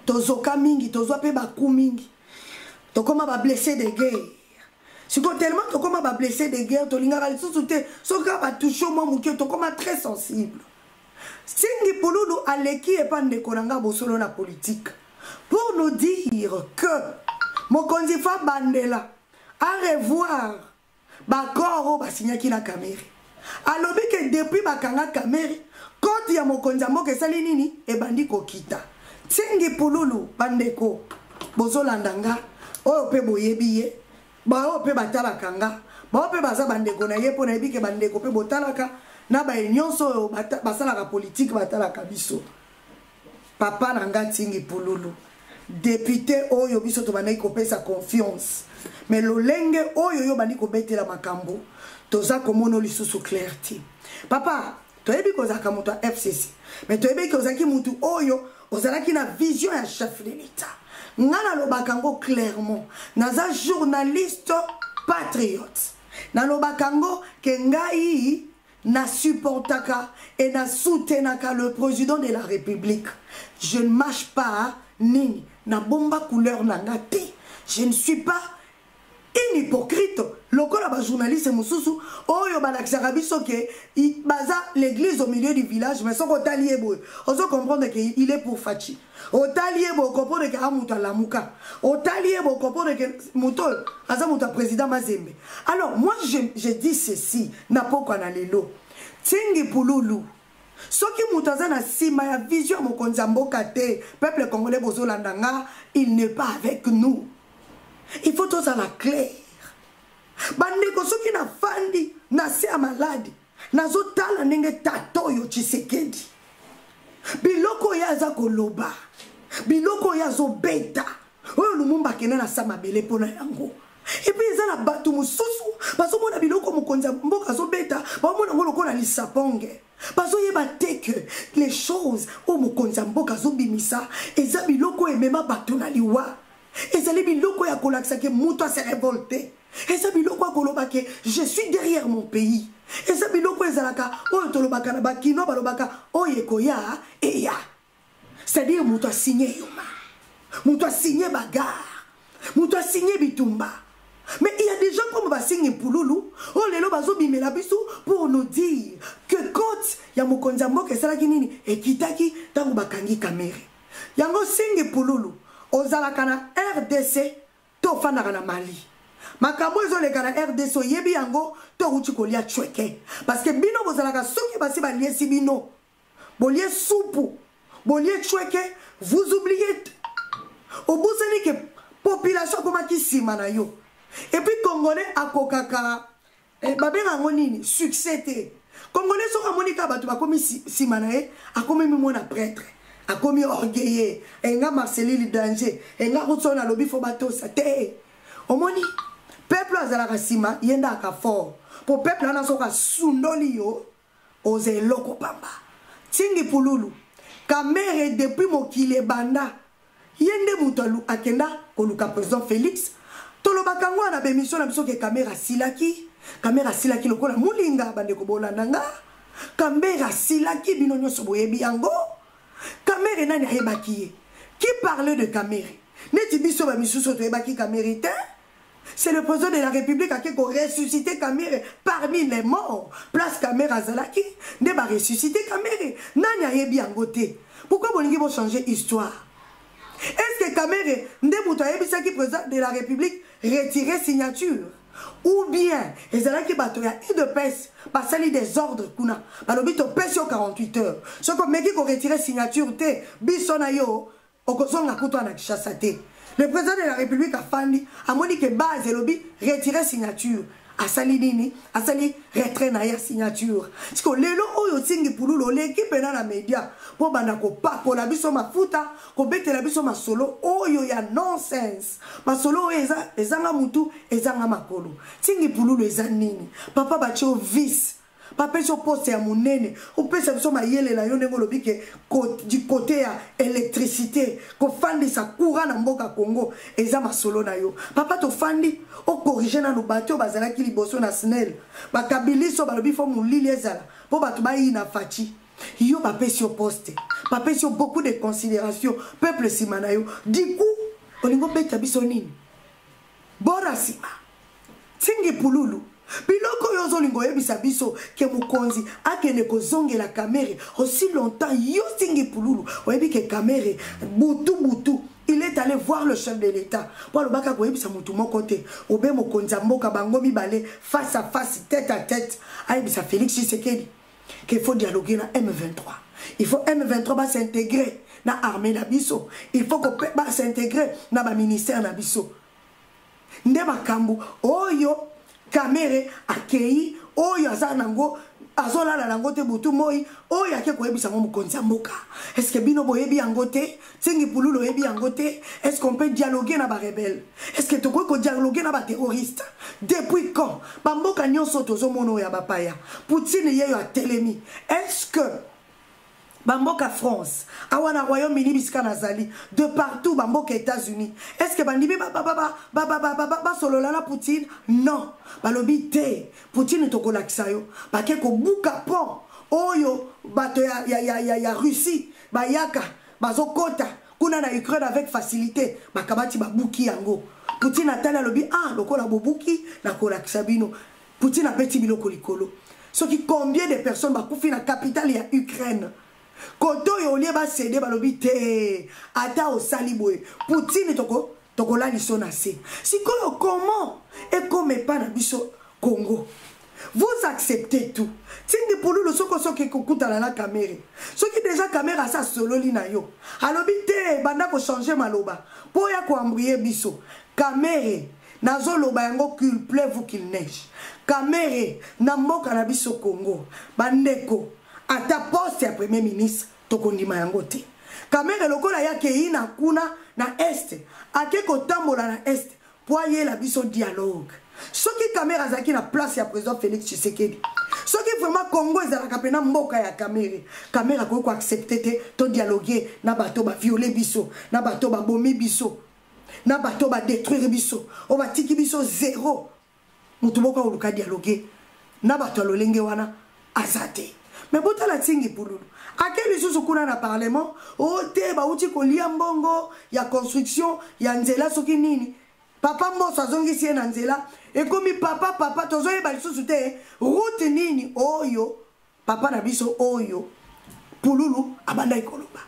tozoka mingi tozwa pe baku mingi tokoma ba blessé de guerre siko tellement tokoma ba blessé de guerre tolingaka lisusu te soka ba touche moi muke tokoma très sensible singi pululu aleki epande konanga bosolo na politique pour nous dire que mokonzi fa bandela à revoir ba koro ba signaki na kameri alobi que depuis bakanga kameri quand ya mokonzi moko esali nini ebandi kokita singi pululu bandeko bozolanda nga oyo pe boyebi ye bao pe batalaka nga bao pe baza bandeko na ye pona yebi ke bandeko pe botalaka na ba nyonso oyo basalaka politique batalaka biso papa na nga singi pululu député oyo biso to bandai kopesa confiance mais lolenge oyo yo bandi kobetela makambo toza komono lisusu clarté papa toyebi kozaka mutu a FCC mais toyebi kozaki mutu oyo ozalaki na vision ya chef de l'État ngana lobaka ngo clairement naza journaliste patriote na lobaka ngo ke ngai na supportaka et na soutenaka le président de la République je ne marche pas nini na bomba couleur na ngati je ne suis pas un hypocrite lokola ba journaliste mususu oyo balakisaka biso ke baza l'église au milieu du village mais soko talié boy ozo comprendre que il est pour Fachi otalié bo comprendre que amuta lamuka otalié bo comprendre que muto aza muta président Mazembe. Alors moi je dis ceci na poko na lelo tingi pululu soki muto aza na sima ya vision mokonzi mboka te peuple congolais bozolanda nga il n'est pas avec nous. Il faut tous à la claire. Bandeko soki na fandi na se malade. nazotala ndenge tato yo Tshisekedi biloko ya za koloba biloko ya zo beta oyo Lumumba kena na sama bele pona yango et puis ils ont la bateau mususu parce que mon biloko mokonza mboka zo beta ba mona ngolo ko na lisaponge parce que yeba te que les choses au mokonza mboka zo bimisa eza biloko emema bateau na liwa ezali biloko ya kolakisa ke muto a se révolté eza biloko ya koloba ke je suis derrière mon pays eza biloko ezalaka oyo tolobaka na bakino balobaka oyo koya eya c'est-à-dire muto a signé yoma muto a signé bagarre muto a signé bitumba. Mais il y a des gens comme Bassing Pouloulou, oh les lots bazo bimela bisu pour nous dire que quand ya mokonzambo ke sala kinini et kitaki tangu bakangi kamere. Yango Singe Pouloulou, ozala kana RDC to fana kana Mali. Makambo ezole kana RDC yebi yango to ruti kolia chweke parce que bino bozala ka soki basi ba lié sibino. Bolie soupu, bolie chweke, vous oubliez au bout que population comme qui simana yo. Et puis Congolais à Kokaka babenga ngonini succès te Congolais so amonika batu bakomi simanae akomi mona prêtre akomi orgueillé enga Marcelili danger enga rotsona lobi fo bato sa te omoni peuple azala kasima yenda ka fort pour peuple ana soka sundoli yo oze loko pamba Singi Pouloulou kamere depuis mokile banda yende mutalu akenda koluka président Félix tolobakango na bémission na biso ke caméra silaki lokola mulinga bande ko bolandanga caméra silaki bino nyoso boyebi yango caméra nani ayebaki qui parlait de caméra neti biso ba misuso to yebaki caméra te c'est le président de la République qui a ressuscité caméra parmi les morts place caméra zalaki ne ba ressusciter caméra nani ayebi yango te pourquoi bolingi bo changer histoire. Est-ce que Kamere Ndemouto a qui président de la République retirer signature ou bien les qui batoya de pèse pasali des ordres kuna balobito pèse 48 heures ce que meki ko retirer signature te bisona yo okozonga kuto na Kinshasa te le président de la République a fandi a moni que base lobi retirer signature asali nini asali retrait na ya signature parce que lelo oyo Singi Pouloulou l'équipe na la média po bana ko pa ko la biso mafuta ko betela biso masolo oyo ya nonsense masolo ezanga mutu ezanga makolo Singi Pouloulou ezanini papa bacho vice papa so poste ya munene o pesa biso mayele la yo ndenge lobi ke du côté ya électricité ko fandi sa courant na mboka Congo eza masolo na yo papa to fandi o corriger na no bato bazala ki liboso na SNEL bakabiliso balobi fo mulili ezala po bato bayi na fachi yo papa si poste papa si beaucoup de considération peuple simana yo du coup olingo beta biso nini bora sima Singi Pouloulou biloko yozo lingo yebisa biso ke mukonzi akene kozongela kamere aussi longtemps yo Singi Pouloulou oyebi ke kamere butu il est allé voir le chef de l'État pour le baka koyebisa mutu moko te obe mokonzi mboka bango mibale face à face tête à tête ayebisa Félix Tshisekedi qu'il faut dialoguer na M23 il faut M23 va s'intégrer na armée na biso il faut que va s'intégrer na ba ministère na biso nde makambu oyo Kamere akei oyo azanango azolala nango te butu moi oyo ake koyebisa ngo mokonzi mboka est-ce que bino boyebi yango te Singi Pouloulou yebi yango te est-ce qu'on peut dialoguer na ba rebelle est-ce que toko ko dialoguer na ba terroriste depuis quand ba mboka nyonso tozo mono ya bapaya Poutine yeyo a telemi est-ce que Bamboka France, awana Royaume-Uni biska nazali, de partout Bamboka États-Unis. Est-ce que bandibi sololala Poutine? Non. Balobi te. Poutine toko laksayo. Bake ko buka pon. Oyo bato ya Russie, bayaka, bazokota. Kuna na Ukraine avec facilité. Bakabati babuki yango. Poutine atala lobi lokola bobuki na kolaksabino. Poutine a peti biloko likolo. Ce qui combien de personnes bakufi na capitale ya Ukraine? Koto yo lie ba cédé balobi te ata o salibwe Poutine toko la liso na se sikoyo comment et comme pas na biso Congo vous acceptez tout Singi Pouloulou soko soki kokuta na caméra soki déjà caméra sa solo li na yo alobi te banda ko changer maloba po ya ko embrouiller biso caméra nazoloba yango qu'il pleuve ou qu'il neige. Kamere na mboka na biso Congo bandeko ata poste ya premier ministre tokondima yango te. Kamere lokola yake ina kuna na este ake kotambola na este po ayela biso dialogue. Soki Kamere azaki na place ya président Félix Tshisekedi, soki vraiment Congo ezalaka pena mboka ya Kamere, Kamere akoko accepter te to dialoguer na bato ba violer biso, na bato ba bomi biso, na bato ba détruire biso, o ba tiki biso zéro. Mutu boka oluka dialoguer na bato lolenge wana azate. Mais bota la tingi pululu. Ake lisusu kuna na parlement, o te ba uti kolia mbongo ya construction ya nzela soki nini. Papa mboso azongisi ye na nzela ekomi papa tozoyeba lisusu te route nini oyo papa na biso oyo pululu abanda ekoloba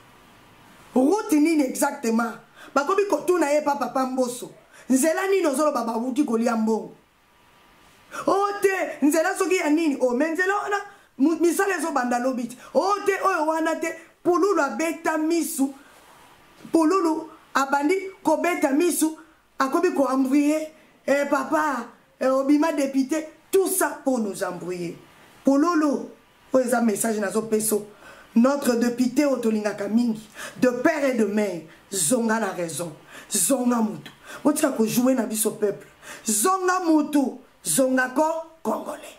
route nini exactement bakomi kotuna ye papa mboso nzela nini ozoloba babuti kolia mbongo o te nzela soki ya nini o menzela wana misala ezobanda lobiti o te oyo wana te pululu abeta misu pululu abandi kobeta misu akobi ko embrouiller papa obima député tout ça pour nous embrouiller pour lolo pour les messages nazo peso notre député otolingaka mingi de père et de mère zonga la raison zonga mutu otika ko jouer na biso peuple zonga mutu zonga ko congolais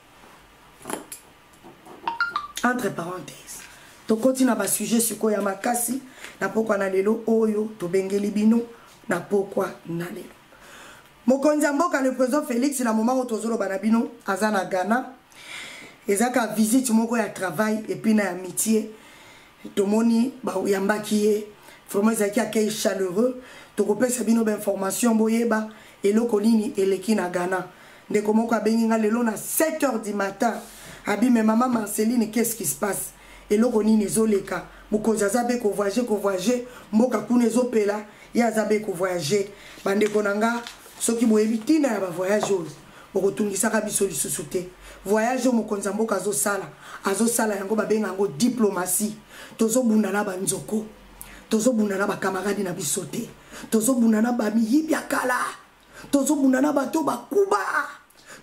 entre parenthèses to continue ba sujet siko ya makasi na pokwa na lelo oyo to bengeli bino na pokwa na lelo. Mokonzi mboka le président Félix na moment où tozolo banabino azana Ghana ezaka visite moko ya travail et puis na amitié tomoni ba yambakiye vraiment ezaki accueil chaleureux to kopesa bino ba information boyeba eloko nini eleki na Ghana ndeko moko abengi nga lelo na 7h du matin abi mais maman Marceline qu'est-ce qui se passe eloko nini ezoleka mokonzi azabe ko voyager mboka kuna ezopela ya azabe ko voyager bandeko nanga soki boyebi tina ya ba voyage okotungisaka biso lisusu te voyage mokonzi mboka azosala yango babenga yango diplomatie tozobunda na banzoko tozobunda na bakamaradi na biso te tozobunda na bamiyibi ya kala tozobunda na bato bakuba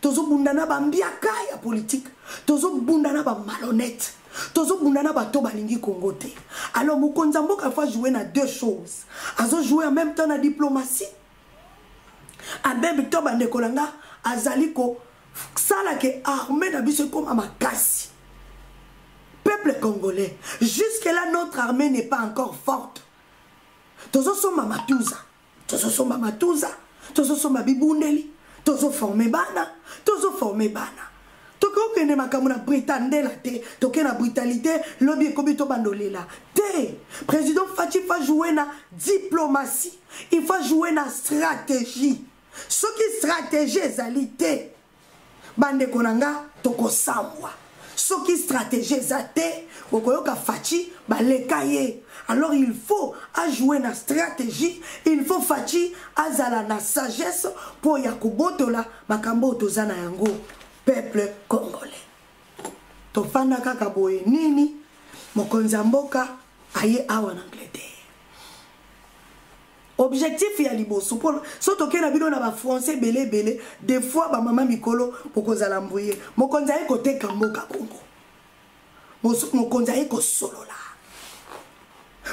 tozobunda na bambiaka ya politique tozobunda na bamalhonnête tozobunda na bato balingi Congo te. Alors mokonzi mboka faut jouer na deux choses azo jouer en même temps na diplomatie a même temps bandeko langa azaliko sala ke armée na biso comme makasi peuple congolais jusque là notre armée n'est pas encore forte tozo soma matuza tozo soma bibundeli tozo former bana toko kene makamuna Britannia la te toke na brutalité lobby kobito bandolela te président Fachi fa jouer na diplomatie il faut jouer na stratégie ce qui stratégie ezalité bande konanga toko samwa ce qui stratégie ezate okoyoka Fachi balekaye. Alors il faut jouer na stratégie, il faut Fachi azala na sagesse pour yakubotola makambo tozana yango peuple congolais. Tofanda kaka boye nini mokonzi mboka aye awa en Angleterre. Objectif ya liboso pour soto ke na bino na ba français belé des fois ba mama mikolo pokozala mbouye mokonzi aye kote kamboka Congo. Mokonzi aye ko solola.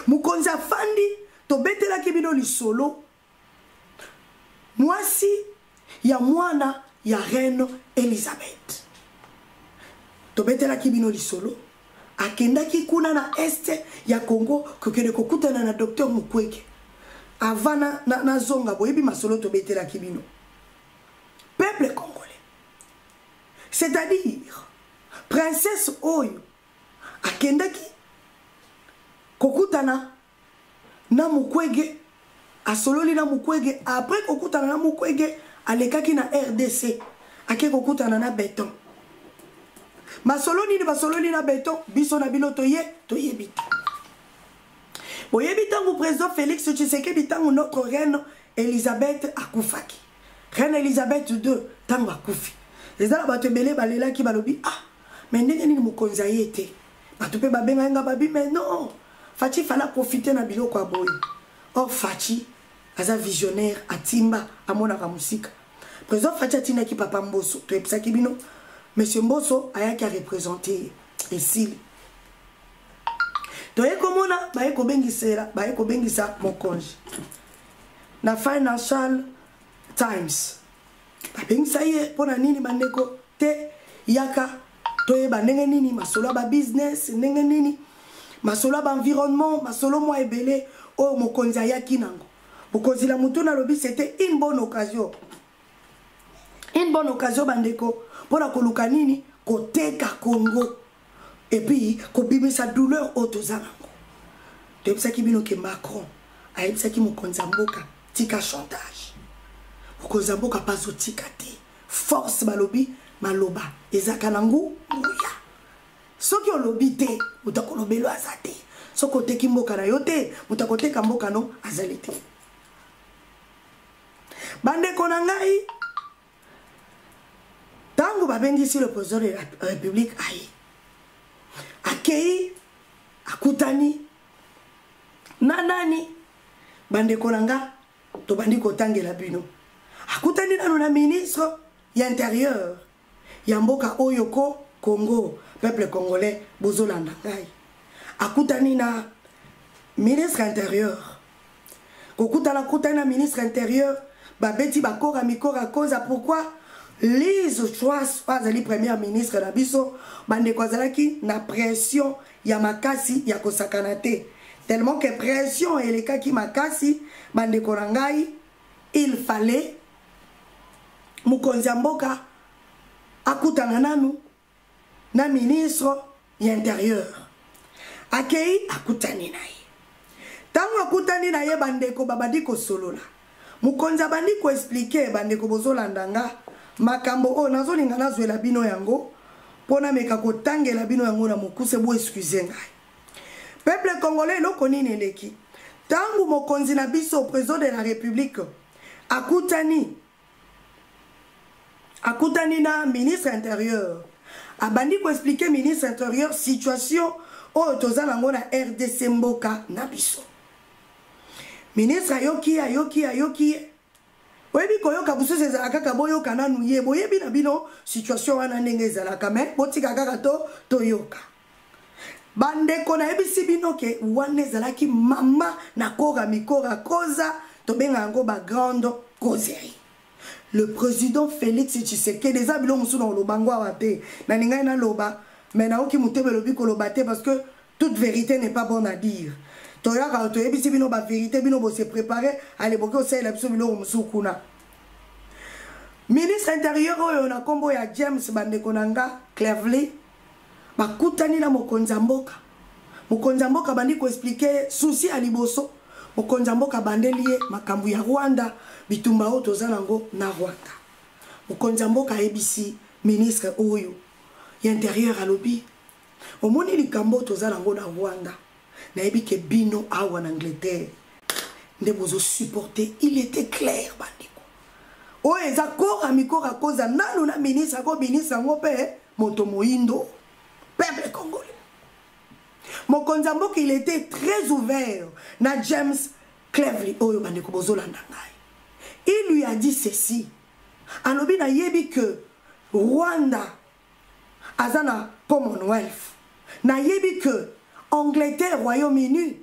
Mokonzi afandi to betela kibino lisolo mwasi ya mwana ya reine Elizabeth to betela kibino lisolo akendaki kuna na este ya Congo kokende kokutana na docteur Mukwege avana na zonga boyebi masolo to betela kibino peuple congolais, c'est-à-dire princesse oyo akendaki kokutana na Mukwege asololi na Mukwege après kokutana na Mukwege alekaki na RDC ake kokutana na Beton masoloni ni basololi na Beton biso na bilo toyebi boyebi tango président Félix Tshisekedi tango notre reine Elisabeth akufaki reine Elisabeth II tango akufi ezala bato belé balelaki balobi mais ndenge nini mokonzi ayete bato pe babenga nga babi mais non Fachi fala profiter na biloko aboyi. Or Fachi aza visionnaire atimba amona ka musika. président Fatia Tina qui papa Mbosso to epsa ki bino monsieur Mbosso aya qui a représenté ici to ekomona ba ekobengisa mokonzi na Financial Times babengisa ye pona nini bandeko te yaka toyeba ndenge nini masolo ba business ndenge nini masolo ba environnement masolo mo ebele o mokonzi ayaki nango mokonzi la mutu na lobi c'était une bonne occasion bandeko pona koluka nini koteka Congo et puis kobimisa douleur otozango tebisaki bino ke Macron ayebisaki mokonzi mboka tika chantage mokonzi mboka paso tika te force balobi maloba ezaka nangu nguya soki olobi te utakolobelo azate soko teki mboka na yote mutakoteka mboka no azali te bandeko na ngai tango babengisi le président de la République ayi akei akutani nanani bandeko na nga to bandi kotangela bino akutani nanu na ministre ya intérieur ya mboka oyoko Congo peuple congolais bozolanda ngai akutani na ministre intérieur kokutana na ministre intérieur babeti bakora mikora koza pourquoi Lise Truss azali première ministre na biso bandeko azalaki na pression ya makasi ya kosakana te tellement que pression elekaki makasi bandeko na ngai il fallait mokonzi mboka akutana nanu na ministre ya intérieur akei akutani na ye tango akutani na ye bandeko babandi kosolola mokonzi abandi ko expliquer bandeko bozolanda nga makambo o nazolinga nazwela bino yango pona meka kotangela bino yango na mokuse bo excuse ngai peuple congolais loko nini eleki tango mokonzi na biso président de la République akutani na ministre intérieur abandi ko expliquer ministre intérieur situation o toza nango na RDC mboka na biso ministre ayoki oyebi koyoka bususu ezalaka kaka boyoka nanu ye boyebi na bino situation wana ndenge ezalaka me botika kaka toyoka bandeko nayebisi bino ke wana ezalaki mama na kora mikora koza tobenga yango bagrande causerie le président Félix Tshisekedi eza bilo mosusu na olobango awa te na ningai naloba me naoki motema elobi koloba te parce que toute vérité n'est pas bonne à dire toyaka toyebisi bino bavérité bino bose préparé aleboki osalela biso biloko mosusu kuna ministre intérieur oyo na kombo ya James bandeko na nga Cleverly bakutani na mokonzi mboka bandi ko expliquer souci à liboso mokonzi mboka bandeli ye makambo ya Rwanda bitumba oyo toza nango na Rwanda mokonzi mboka ebisi ministre oyo ya intérieur alobi omoni likambo toza nango na Rwanda nayebi ke bino awa na Angleterre nde bozo supporter il était clair bandeko o eza kora mikora koza nanu na ministre ngo pe moto moindo peuple congolais mokonzi mboka il était très ouvert na James Cleverly oyo bandeko bozolanda ngai il lui a dit ceci alobi na yebi que Rwanda azana Commonwealth na yebi que Angleterre, Royaume-Uni,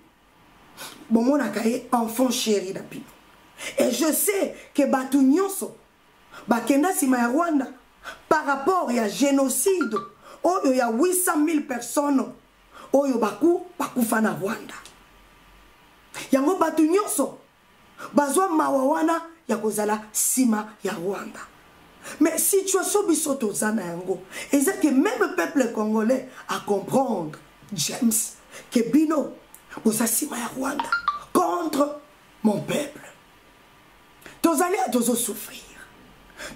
bon mon akaye enfant chéri d'apino. Et je sais que batu nyonso, bakenda sima ya Rwanda, par rapport à génocide, oyo ya 800 000 personnes, oyo baku fana Rwanda. Yango batu nyonso, bazwa mawawana ya kozala sima ya Rwanda. Mais situation biso tozana yango, et c'est que même le peuple congolais à comprendre James que bino osasima ya Rwanda contre mon peuple tozali a tozo souffrir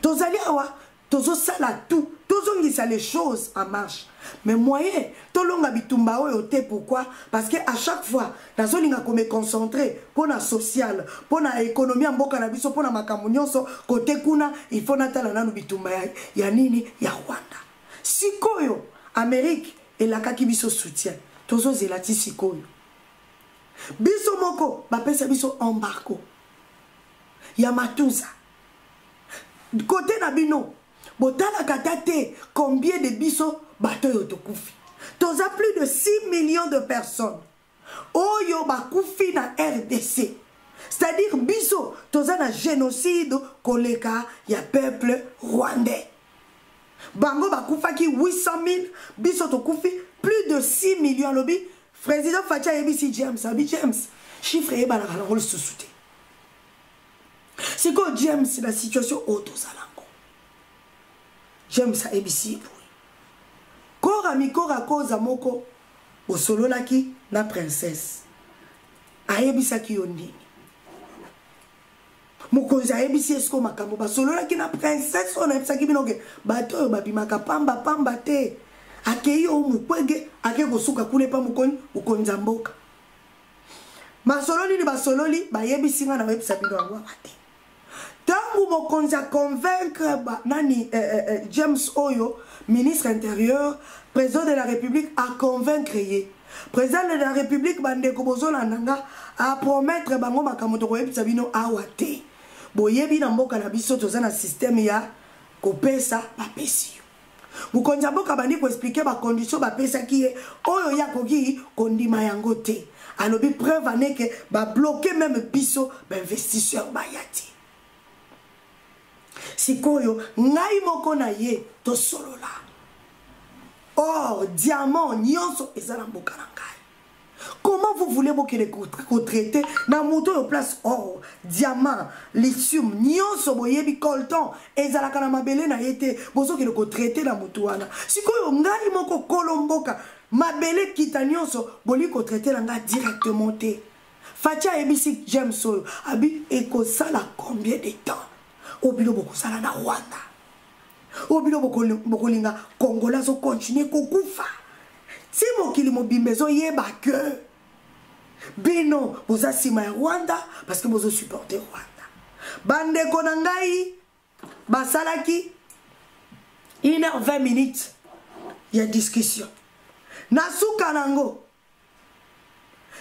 tozali awa tozo sala tout tozo ngisa les choses en marche mais moyen tolonga bitumba oyo te pourquoi parce que à chaque fois nazolinga ko me concentrer pour la social pour la économie mboka na biso pour na makambo nyonso côté kuna il faut natala nanu bitumba ya nini ya Rwanda sikoyo Amérique et la kaki biso soutien tozo zelati sikoyo biso moko bapesa biso embargo ya matuza côté nabino botala katate combien de biso bato yo tokufi toza plus de 6 millions de personnes oyo bakufi na RDC, c'est-à-dire biso toza na génocide koleka ya peuple rwandais. Bango bakufaki 800 000, biso tokufi plus de 6 millions. Lobi président Fatia ABC James abi James chiffre eba na rôle sous-souté. C'est quoi James la situation auto salango. James ABC kora mikora koza moko osololaki na princesse ayebisaki yo nini mokonzi ayebisi esko makambo basololaki na princesse on ayebisaki binoke bato oyo babimaka pamba te akei o mukwege ake kosuka kule pa mokonzi ya mboka masololi ni basololi bayebisi nga na bayebisa bino yango ate tangu mokonzi a convaincre nani James Oyo ministre intérieur président de la République a convaincre ye président de la République bandeko bozolandanga a promettre bango makambo to koyebisa bino awate boyebi na mboka na biso toza na système ya kopesa bapesi mokonzi mboka bandi ko expliquer ba condition bapesa ki ye oyo ya koki kondima yango te alobi preuve aneke ba bloquer même biso ba investisseur bayati sikoyo ngai moko na ye to solola or diamant nyonso ezala mboka na ngai. Comment vous voulez que traiter na moto yo place or diamant lithium nyonso boyebi coltan ezala kana mabele na yete bozo ke ko traiter na moto wana sikoyo ngai moko kolomboka mabele kita nyonso boli ko traiter na nga directement te Fatia ABC James Oyo abi ekosala combien de temps obilo bokosala na Rwanda obilo bokolinga Congolais zo continuer kokufa si mokili mobimbezo yeba que bino boza sima ya Rwanda parce que bozo supporter Rwanda bandeko na ngai basalaki 1h20 minutes ya discussion nasuka nango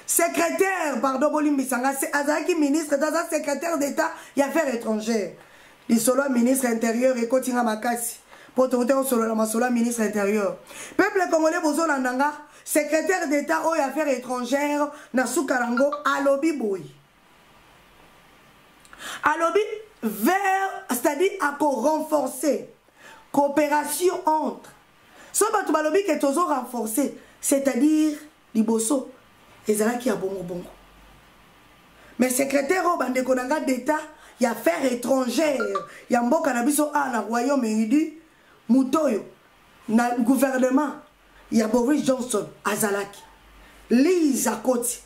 secrétaire pardon bolimbisanga azaki ministre daza secrétaire d'état ya affaires étrangères li solo ministre intérieur et kotinga makasi pour te solo la masolo ministre intérieur peuple congolais bozolandanga secrétaire d'état aux affaires étrangères na sukarango alobi boy alobi vers c'est-à-dire à renforcer coopération entre so batu balobi que tozo renforcer c'est-à-dire liboso ezalaki ya bongo mais secrétaire au bandeko nanga d'état ya affaires étrangères ya mboka na biso na Royaume-Uni mutoyo na gouvernement ya Boris Johnson azalaki Lisa Koti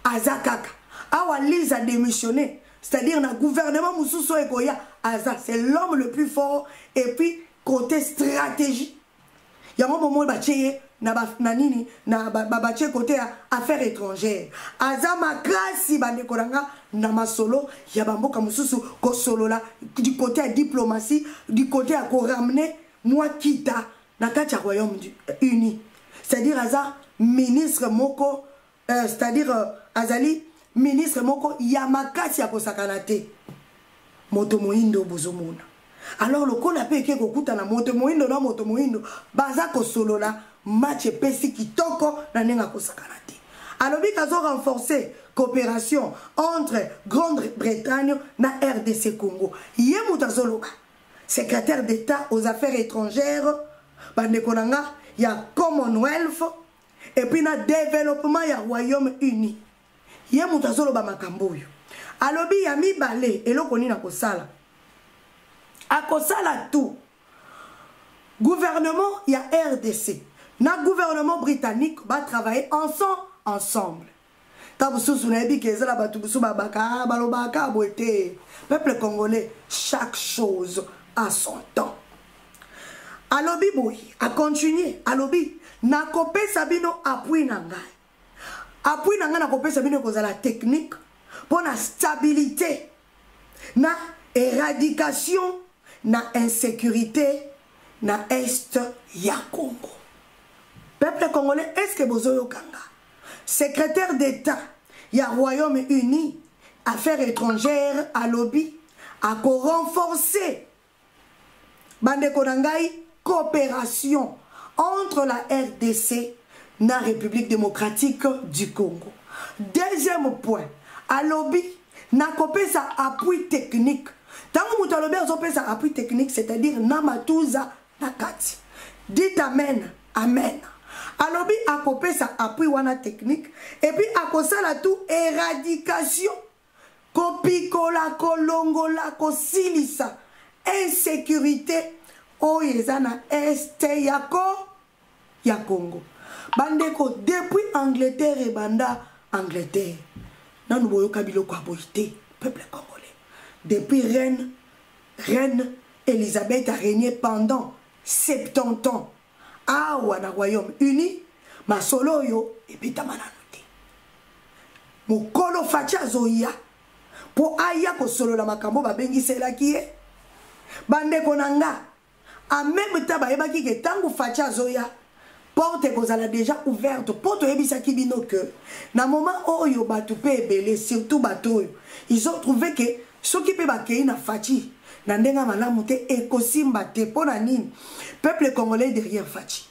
azakaka awa Lisa démissionné c'est-à-dire na gouvernement mususu ekoya aza c'est l'homme le plus fort et puis côté stratégie ya moment batie na nini na batie côté affaires étrangères aza makasi bandeko nanga na masolo ya bamboka mususu ko solola du côté à diplomatie du côté à ko ramener moi kita na kati ya Royaume-Uni c'est-à-dire aza ministre moko c'est-à-dire azali ministre moko ya makasi ya kosakana te moto moindo bozomona alors lokola pe ke kokuta na moto moindo na moto moindo baza ko solola match pesi kitoko na nenga kosakana te alobi kazo renforcer coopération entre Grande-Bretagne na RDC Congo ye mutazoloba secrétaire d'état aux affaires étrangères bandeko nanga ya Commonwealth et puis na développement ya Royaume-Uni ye mutazoloba makambo yo alobi ya mibale eloko nini na kosala akosala tout gouvernement ya RDC na gouvernement britannique va travailler ensemble tabususu na ebi kezala batu busu babaka balobaka boete peuple congolais chaque chose à son temps alobi boy a continuer alobi na kopesa bino appui na ngai na kopesa bino kozala technique pour la stabilité na éradication na insécurité na est ya Congo. Peuple congolais, est-ce que bozoyo kanga secrétaire d'état ya Royaume-Uni affaires étrangères à lobby à renforcer bande konangai coopération entre la RDC et la République démocratique du Congo. Deuxième point, à lobby, na kopesa appui technique. Tango mutu alobi azopesa appui technique, c'est-à-dire na matuza na kati. Dites amen, amen. Alobi akopesa appui wana technique et puis akosala tout éradication. Kopikola kolongola kosilisa insécurité oyezana este yako ya Congo. Bandeko depuis Angleterre et banda Angleterre. Nanu boyoka biloko aboyite peuple congolais. Depuis reine Elisabeth a régné pendant 70 ans. Awa na Royaume-Uni, masolo yo epitamana note. Mokolo facha zoya po aya ko solo la makambo babengi sela kiye. Bande konanga en même temps bayebaki ke tangu facha zoya porte kozala déjà ouverte porte yebisaki bino que na moment oyo batu pe ebele surtout bato ils ont trouvé que soki pe bakei na fachi na ndenga malamu te ekosimba te pona nini peuple congolais derrière fachi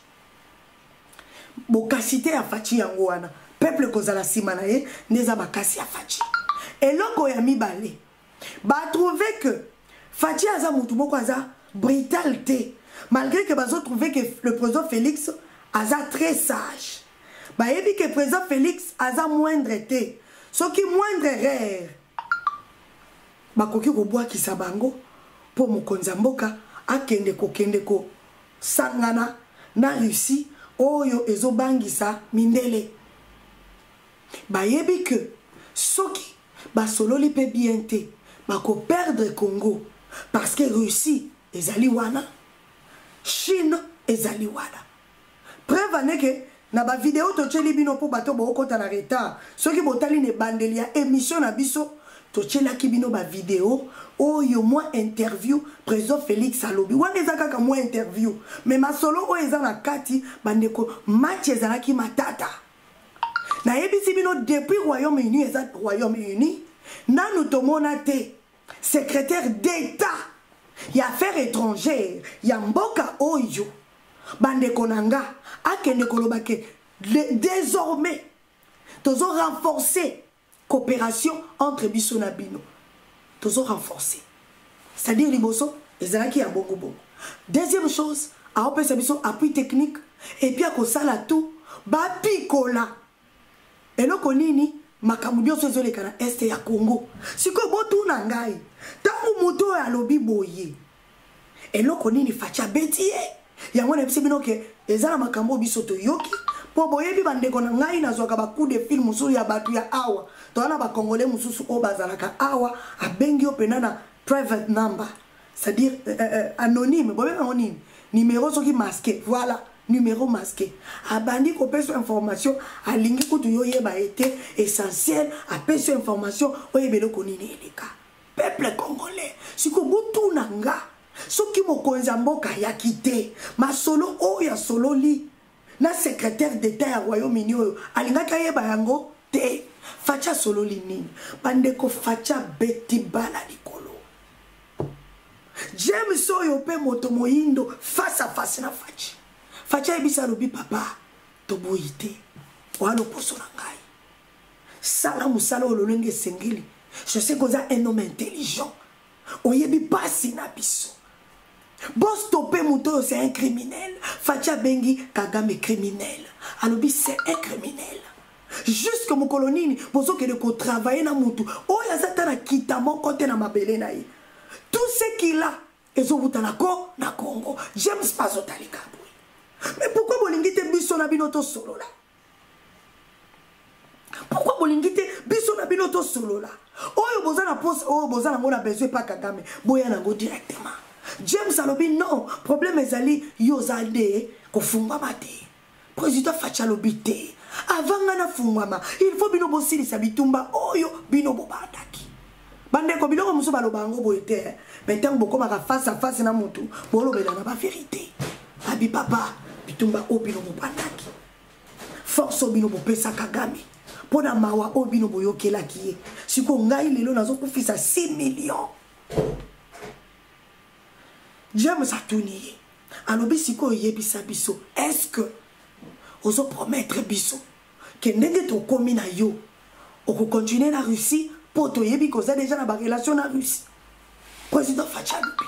bokasite ya fachi yango wana peuple kozala sima na ye ndeza bakasi ya fachi eloko ya mibale ba trouvé que fachi aza mutu moko aza brutalité malgré que bazo trouvé que le président Félix aza très sage ba yebi que le président Félix aza moindre te soki moindre rare bakoki kobwakisa bango po mokonzi ya mboka akende ko sangana na Russie oyo ezobangisa mindele bayebi que soki basololi pe bien te bako perdre Congo parce que Russie ezali wana Chine ezali wana preuve ane que na ba vidéo tocheli bino po bato bokota na retard soki botali ne bandeli ya émission na biso tochelaki bino ba vidéo oyo moi interview président Félix alobi wana ezaka ka moi interview mais masolo o eza na kati bandeko match ezalaki matata na yebisi bino depuis Royaume-Uni eza Royaume-Uni nanu tomona te secrétaire d'État ya affaires étrangères ya mboka oyo bandeko nanga akende koloba ke désormais tozo renforcer coopération entre biso na bino tozo renforcer c'est-à-dire liboso ezalaki ya bongo bongo. Deuxième chose a opesa biso appui technique et puis akosala tout ba pikola eloko nini makambo nyonso ezoleka na este ya Congo siko botuna ngai tangu muto ya lobi boye eloko nini facha betie yango na bisi bino ke ezala makambo biso to yoki po boyebi bandeko na ngai nazwaka ba coup de fil mususu ya batu ya awa to wana ba congolais mususu o bazalaka awa abengi opena na private number c'est-à-dire anonyme bobe anonyme numéro soki masqué voilà numéro masqué abandi ko peso information alingi kutu yo yeba été essentiel a peso information oyebelo konini eleka peuple congolais siko butu nanga soki mokonzi mboka ya kité masolo oya sololi na secrétaire d'État ya Royaume-Uni oyo alingaka yeba yango te facha sololi nini bandeko facha beti bala likolo James oyo pe moto moyindo face à face na fachi facha ebisa lobi papa toboyite walo poso na ngai sala musala ololenge sengeli je sais que ça un homme intelligent oyebi pasi na biso boss topé muto c'est un criminel facha bengi Kagame criminel alobi c'est un criminel jusque mon colonini bozo que de ko travailler na mutu oya zatana kita mon côté na mabele na ye tout ce qu'il a ezobuta na ko na Congo James Pazotalika. Mais pourquoi bolingite biso na binoto solo là? Pourquoi bolingite biso na binoto solo là? Oyo bozana poste oyo bozana ngona besoin pas Kagame boya nango directement. James alobi non, problème ezali yozade ko funga mate. Président Facha lobi te. Avant ngana fungama, il faut bino bosili sa bitumba oyo bino bobandaki. Bande ko biloko muso balobango boyete. Maintenant boko maka face à face na mutu, bolo bela na ba vérité. Abi papa bitumba obino mobandaki force obino bopesa Kagame pona mawa obino boyokela kiye siko ngai lelo nazo kufisa 6 millions James atuni alobi siko yebisa biso est-ce que ozo promettre biso que ndenge to komi na yo oko continuer na Russie pour to yebi ko za déjà na ba relation na Russie président Facha Lupi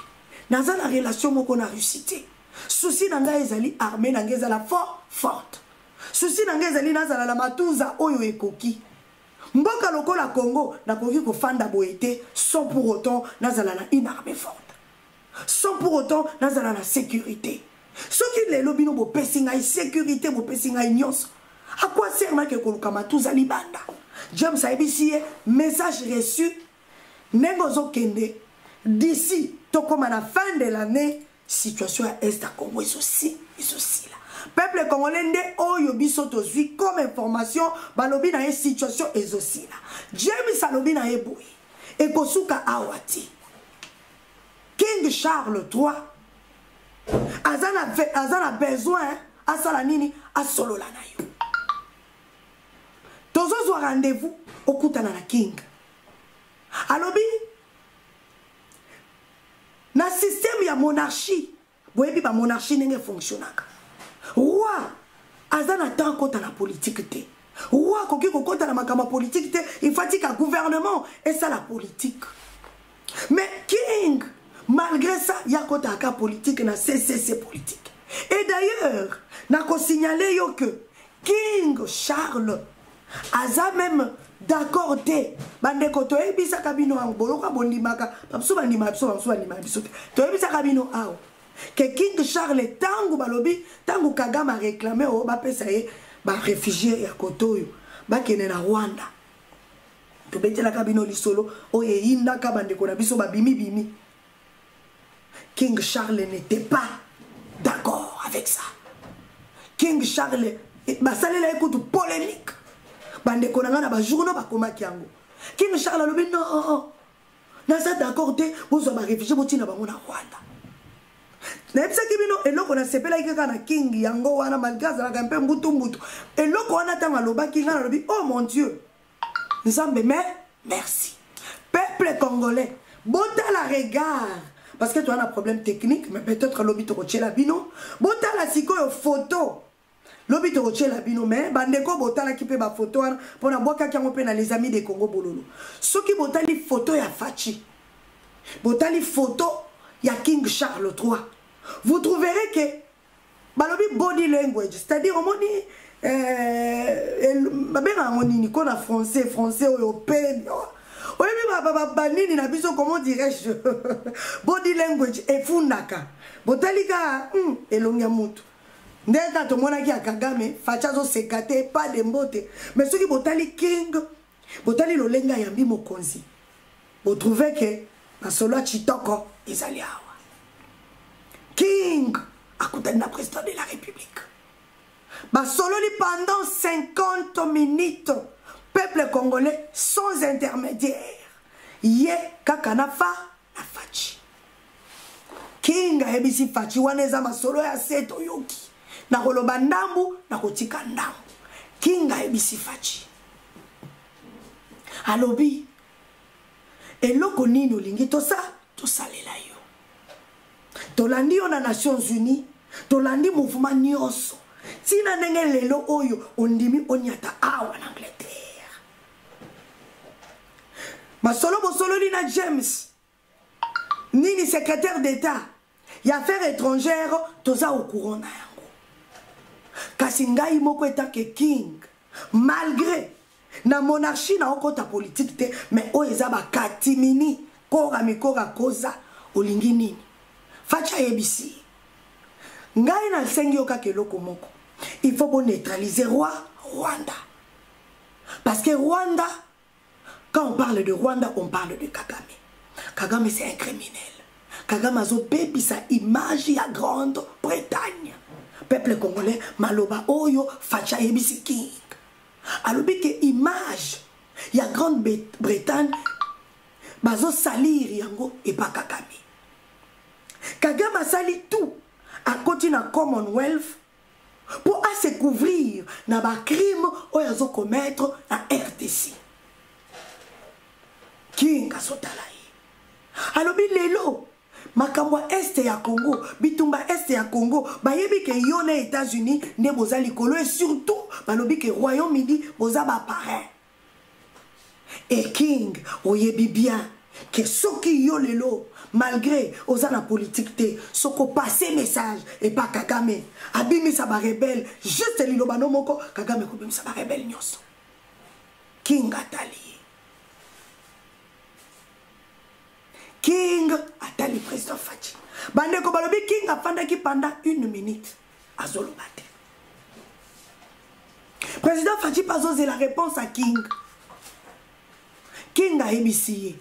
naza na relation moko na Russie te souci na ngai ezali armée na ngai ezala forte souci na ngai ezali nazala la matuza oyo ekoki mboka lokola Congo na koki ko fanda boete sans pour autant nazala na une armée forte sans pour autant nazala na sécurité soki lelo bino bo pesinga sécurité bo pesinga nyonso à quoi sert na ke koluka matuza libanda James ABC message reçu nengozo kende d'ici tokoma na fin de l'année situation à est à Congo est aussi là peuple congolais nde oyo biso tozwi comme information balobi na situation est aussi là James alobi na eboui et kosuka awati King Charles III azana besoin à sala nini a solo la na yo tozo zwa rendez-vous okutana na King alobi na système ya monarchie boyebi ba monarchie nenge fonctionnaka roi azana tant kota na politique te roi koki kokota na makama politique te il faut que gouvernement et ça la politique mais King malgré ça il y a kota ka politique na CCC politique et d'ailleurs na ko signaler yo que King Charles aza même d'accord te bande ko to ebisa kabino ang boloka bondimaka babso bandima biso to ebisa kabino awo que King Charles tangu balobi tangu Kagame réclamé o ba pesa ye ba réfugié ya kotoyo ba kene na Rwanda to betela kabino lisolo o ye inda ka bande ko na biso ba bimi King Charles n'était pas d'accord avec ça King Charles ba salela écoute polémique bande konanga na ba journaux ba koma kiango King Charles alobi non na ça d'accord te bozo ba réfugié botina bango na Rwanda na epsa kibino eloko na sepela ikeka na King yango wana malgaza la kampe mbutu eloko wana tanga loba King na lobi oh mon Dieu nzambe merci peuple congolais bota la regard parce que tu as un problème technique mais peut-être lobi to kochela bino bota la sikoyo photo lobi to kochela bino mais bandeko bota la kipe ba photo wana pona boka kyango pe na les amis de Congo bololo soki bota li photo ya Fachi bota li photo ya King Charles III vous trouverez que balobi body language c'est-à-dire on dit ni ko na français européen oui banini na biso comment dirais-je body language efundaka botalika elongia mutu ndeka to mona ki akagame facha zo sekate pas de mbote mais soki botali King botali lolenga yambi mokonzi vous trouvez que basolo chitoko ezali awa King akutani na président de la République basololi pendant 50 minutes peuple congolais sans intermédiaire ye kaka na Fachi King ayebisi Fachi wana eza masolo ya seto yoki na koloba ndambu na kotika ndambu King ayebisi Fachi alobi eloko nini olingi tosalela yo tolandi yo na Nations Unies tolandi mouvement nyonso tina ndenge lelo oyo ondimi onyata awa na Angleterre masolo bosololi na James nini secrétaire d'État ya affaires étrangères toza au courant na yango kasi ngai moko etake King malgré na monarchie na okota politique te mais oyo eza bakatimini kora mikora koza olingi nini Facha yebisi ngai na sengi yoka keloko moko il faut bon neutraliser Rwanda parce que Rwanda quand on parle de Rwanda on parle de Kagame c'est un criminel Kagame azo bebi sa image ya Grande-Bretagne peuple congolais maloba oyo Facha yebisi King alobi ke image ya Grande-Bretagne bazo salir yango et pas Kagame sali tout à côté na Commonwealth pour se couvrir na ba crime oyo commettre na RDC King asotala alobi lelo makambo este ya Congo bitumba este ya Congo bayebi ke yo na États-Unis ne boza likolo et surtout balobi ke Royaume-Uni boza ba parrain et King oyebi bien que soki yo lelo malgré oza na politique te soko passer message et pas Kagame abimisa ba rebelle juste liloba no moko Kagame ko bimisa ba rebelle nyonso King atali King atali président Fachi bande ko balobi King afandaki pendant 1 minute azolobate président Fachi pas osé la réponse à King a émissi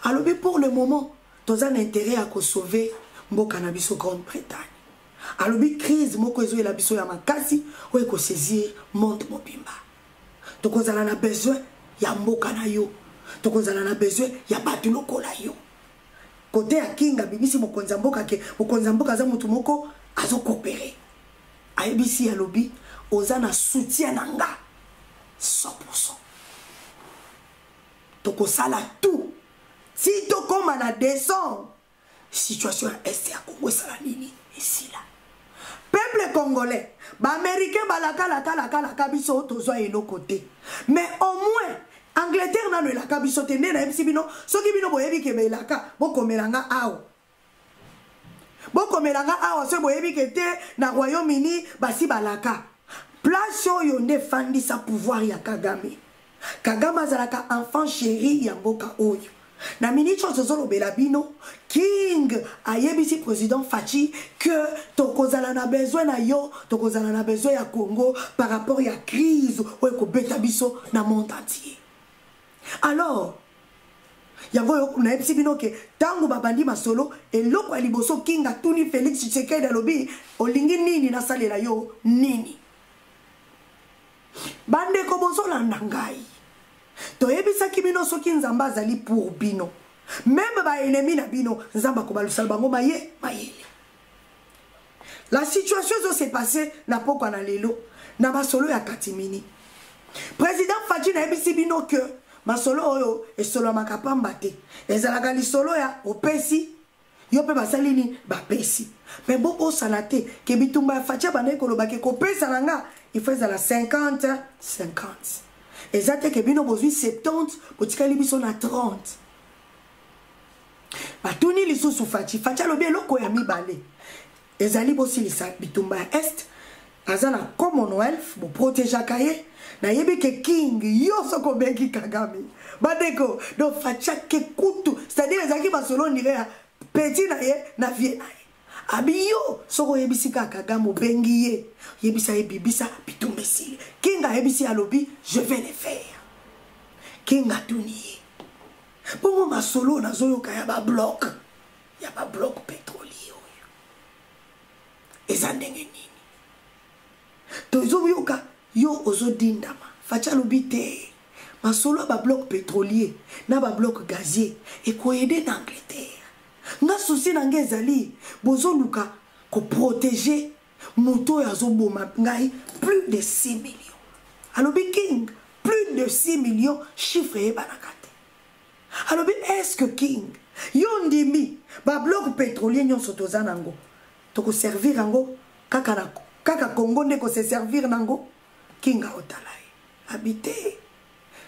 alors pour le moment tous un intérêt à sauver mboka na biso Grande-Bretagne alors crise moko ezo la biso ya makasi o eko saisir monde mobimba tokozala na besoin ya mboka na yo tokozala na besoin ya batu lokola yo côté ya King bibisi mokonza mboka za mutu moko azo coopérer abisi ya lobi oza na soutien nanga 100%. Tokosala tout. Si to koma na descend, situation est ya Congo sala nini ici là. Peuple congolais, ba américain balaka biso tozwa eno côté. Mais au moins Angleterre na no la kabiso te na ebisi bino, soki bino boyebi ke belaka, bokomelanga awo. Bokomelanga awo se boyebi ke te na Royaume-Uni basi balaka. Place oyo nde fandi sa pouvoir ya Kagame. Kagame azalaka enfant chéri ya mboka oyo. Na ministre zozolo belabino King ayebisi président Fachi que tokozala na besoin na yo, tokozala na besoin ya Congo par rapport ya crise ou ko beta biso na monde entier. Alors yango yo na ebisi bino ke tango babandi masolo eloko ya liboso King atuni Félix Tshisekedi alobi olingi nini na salela yo nini. Bande ko bozolanda ngai toyebisa ki bino soki nzamba azali pour bino même ba ennemi na bino nzamba ko balusala bango mayele. La situation s'est passée na poko na lelo na masolo ya Katimini président Fachi na ebisi bino que masolo oyo esolo makapamba te ezalaka lisolo ya opesi yo pe basalini bapesi mais boko salate ke bitumba Fachi bande ko lobake ko pesa nanga il faut la 50-50. Exacte que bino bozui 70 potikali biso na 30. Batuni lisusu Fachi lobi eloko ya mibale. Ezali bosi lisa bitumba est azana Commonwealth bo protéger kaye na yebi ke King yo soko bengi Kagame. Badeko do Fachi ke kutu, c'est-à-dire ezaki basolo nire petit na ye na vie na ye. Abiyo soko yebisika Kagame bengi ye yebisa ebibisa bitumbesi King yebisi alobi je vais le faire King atuni bongo masolo nazoyo kaya ba bloc pétrolier oyo ezandenge nini tozo yoka yo ozodindama Fachi alobi te masolo ba bloc pétrolier na ba bloc gazier et ko aider d'Angleterre. Nga souci na ngezali bozoluka ko protéger moto ya zoboma ngai plus de 6 millions. Alobi King plus de 6 millions chiffre e banakate. Alobi est-ce que King yondimi ba bloc pétrolier nyonso tozanango toko servir ango kaka Congo ne ko se servir nango King otalai habité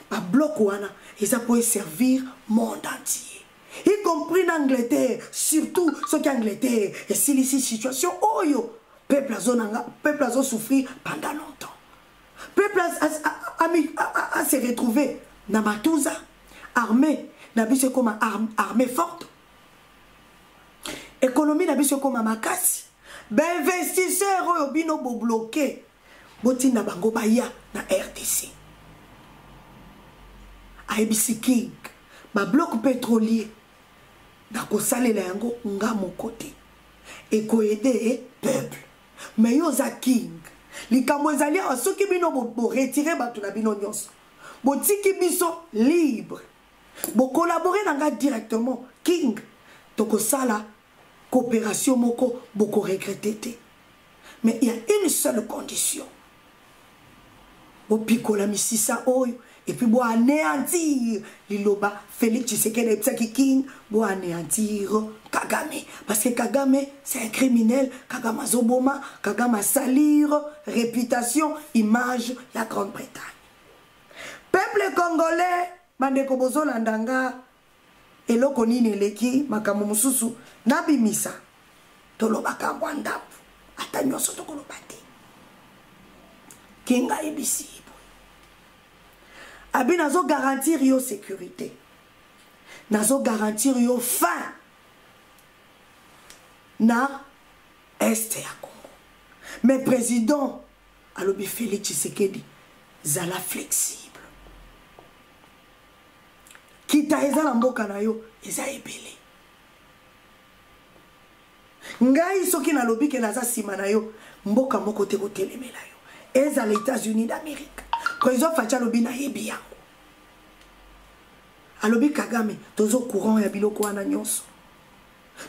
ba bloc wana eza pour servir monde entier. Y compris l'Angleterre, surtout ceux qui Angleterre et si ici situation oyo peuple a souffert pendant longtemps. Peuple a se retrouvé na Matouza armée na biso comme armée forte. Économie na biso comme makasi. Ben investisseurs oyo bino bo bloqué botina bango baya na RDC. ABC King ba bloc pétrolier na kosalela yango nga mokote et ko aider peuple mais yo za King likambo ezali soki bino bo retirer batu na bino nyonso bo tiki biso libre bo collaborer nanga directement King to kosala coopération moko boko regretter te mais il y a une seule condition bo pikola misisa oyo et puis boire anéantir liloba Félix Tshisekedi Psaki King boire anéantir Kagame parce que Kagame c'est un criminel. Kagame Zoboma, Kagame salir réputation, image la Grande-Bretagne. Peuple congolais bandeko bozolandanga eloko nini leki makambo mususu nabimisa tolobaka bwandapu ata nyonso tokoloba te kinga ebisi abi nazo garantir yo sécurité nazo garantir yo fin na este ya Congo mais président alobi Félix Tshisekedi zala flexible kita eza na mboka na yo eza ebele ngai soki nalobi ke naza sima na yo mboka moko te kotelemela yo eza les États-Unis d'Amérique président Facha alobi na yebi yango alobi Kagame tozo courant ya biloko wana nyonso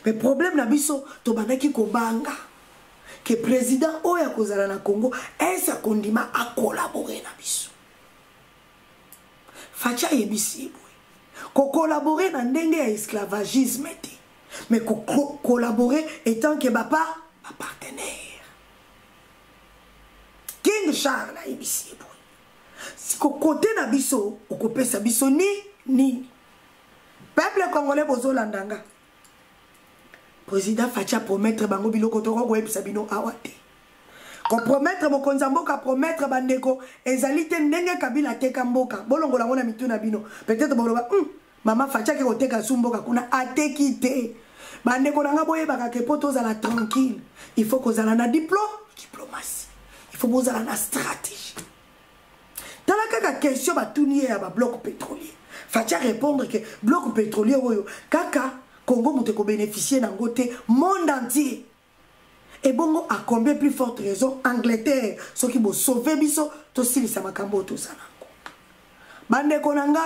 mais problème na biso tobandaki kobanga ke président oyo akozala na Congo esa kondima a collaborer na biso Facha yebisi ko collaborer na ndenge ya esclavagisme te mais ko collaborer étant que papa partenaire King Charles na yebisi si ko côté na biso okopesa biso ni peuple congolais bozolandanga président Facha promettre bango biloko toko ko yebisa bino awate ko promettre mokonza mboka promettre bandeko ezali te ndenge Kabila teka mboka bolongola ngona mituna bino peut-être boloba Maman Facha ke koteka sumboka kuna ateki te bandeko nanga boyebaka ke poto zala tranquille il faut kozala na diplomatie il faut bozala na stratégie dans la kaka question batuni ya ba bloc pétrolier Facha répondre que bloc pétrolier oyo kaka Congo mute ko bénéficier na ngote monde entier et bongo à combien plus forte raison Angleterre ceux qui bo sauver biso to silisa makambo to sanango bandeko nanga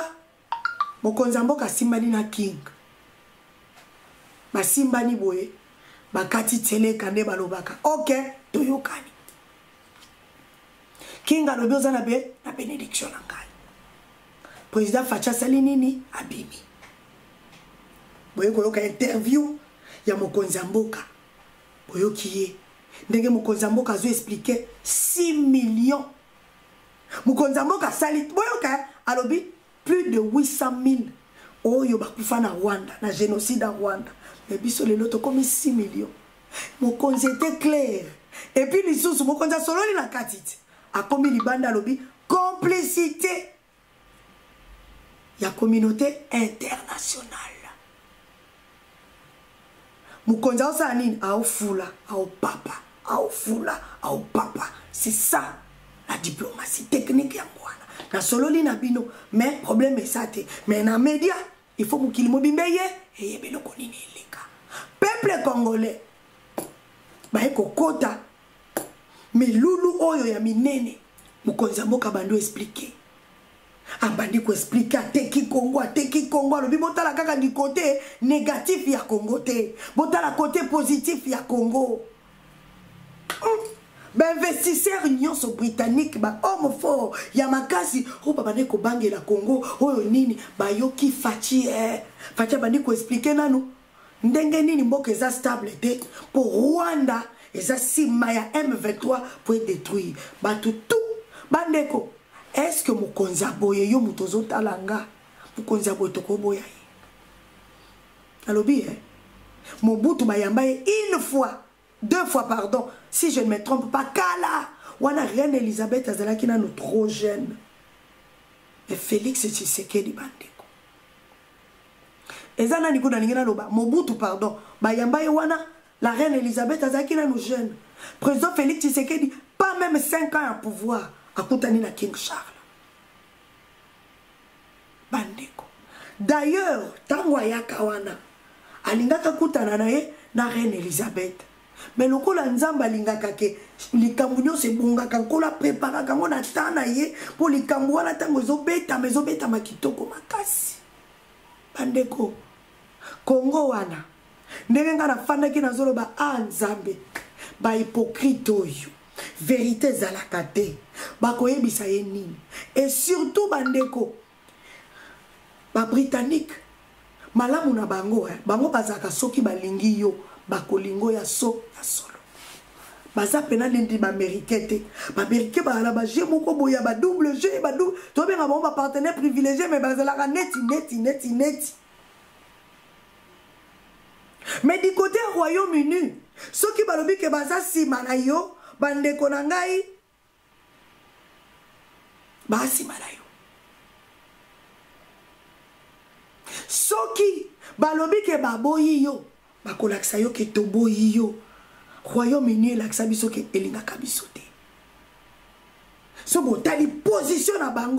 mokonza mboka simbani na King basimbani boye bakati tele kande balobaka ok toyokani King alobi oza na benediction na ngai président Facha sali nini abimi boye koloka interview ya mokonza mboka boyoki ye ndenge mokonza mboka azo expliquer 6 millions mokonza mboka sali boyoka alobi plus de 800 000 oyo bakufa na Rwanda na génocide en Rwanda mais biso lelo to comme 6 millions mokonzi était clair et puis lisusu mokonzi sololi na katiti akomi libanda lobi complicité ya communauté internationale mokonzi osala nini aofula aopapa c'est ça la diplomatie technique ya mwana na sololi na bino mais problème est ça te mais na média il faut mukili mobimbeye et yebelo konini eleka peuple congolais ba kokota mais lulu oyo ya minene mukonza mboka bando expliquer abandi ko expliquer ateki Congo alobi botala kaka du côté négatif ya Congo te botala côté positif ya Congo investisseur nyonso britannique ba homme fort ya makasi o babane ko bangela Congo oyo nini ba yoki Facha bandi ko expliquer nanu ndenge nini mboka eza stable te pour Rwanda eza sima ya M23 pour détruire ba tout bandeko est-ce que mokonza boye yo mutozo talanga mokonza boye tokoboya alobi Mobutu bayamba une fois 2 fois pardon si je ne me trompe pas kala wana reine Elisabeth azalaki nanu trop jeune et Félix Tshisekedi bandeko ezana niko na lingena loba Mobutu pardon bayamba wana la reine Elisabeth azalaki nanu jeune président Félix Tshisekedi pas même 5 ans à pouvoir akutani na King Charles bandeko d'ailleurs tango ayaka wana alingaka kutana na ye na reine Elisabeth mais lokola nzamba alingaka ke likambo nyonso ebongaka nkola preparaka ngo na temps na ye mpo likambo wana ntango ezobetama kitoko makasi bandeko Congo wana ndenge nga nafandaki nazoloba nzambe bahypocrite oyo vérité ezalaka te bakoyebisa ye nini. Et surtout bandeko Britannique malamu na bango bango bazaka soki balingi yo bakolingo ya so ya solo baza pena nindi ba américain te ba américain ba la ba jeu moko boya ba double jeu ba double to benga ba partenaire privilégié mais bazala neti mais du côté Royaume-Uni soki balobi ke baza sima na yo bandeko na ngai ba sima na yo soki balobi ke baboyi yo bakolakisa yo ke toboyi yo Royaume-Uni elakisa biso ke elingaka biso te so botali position na bango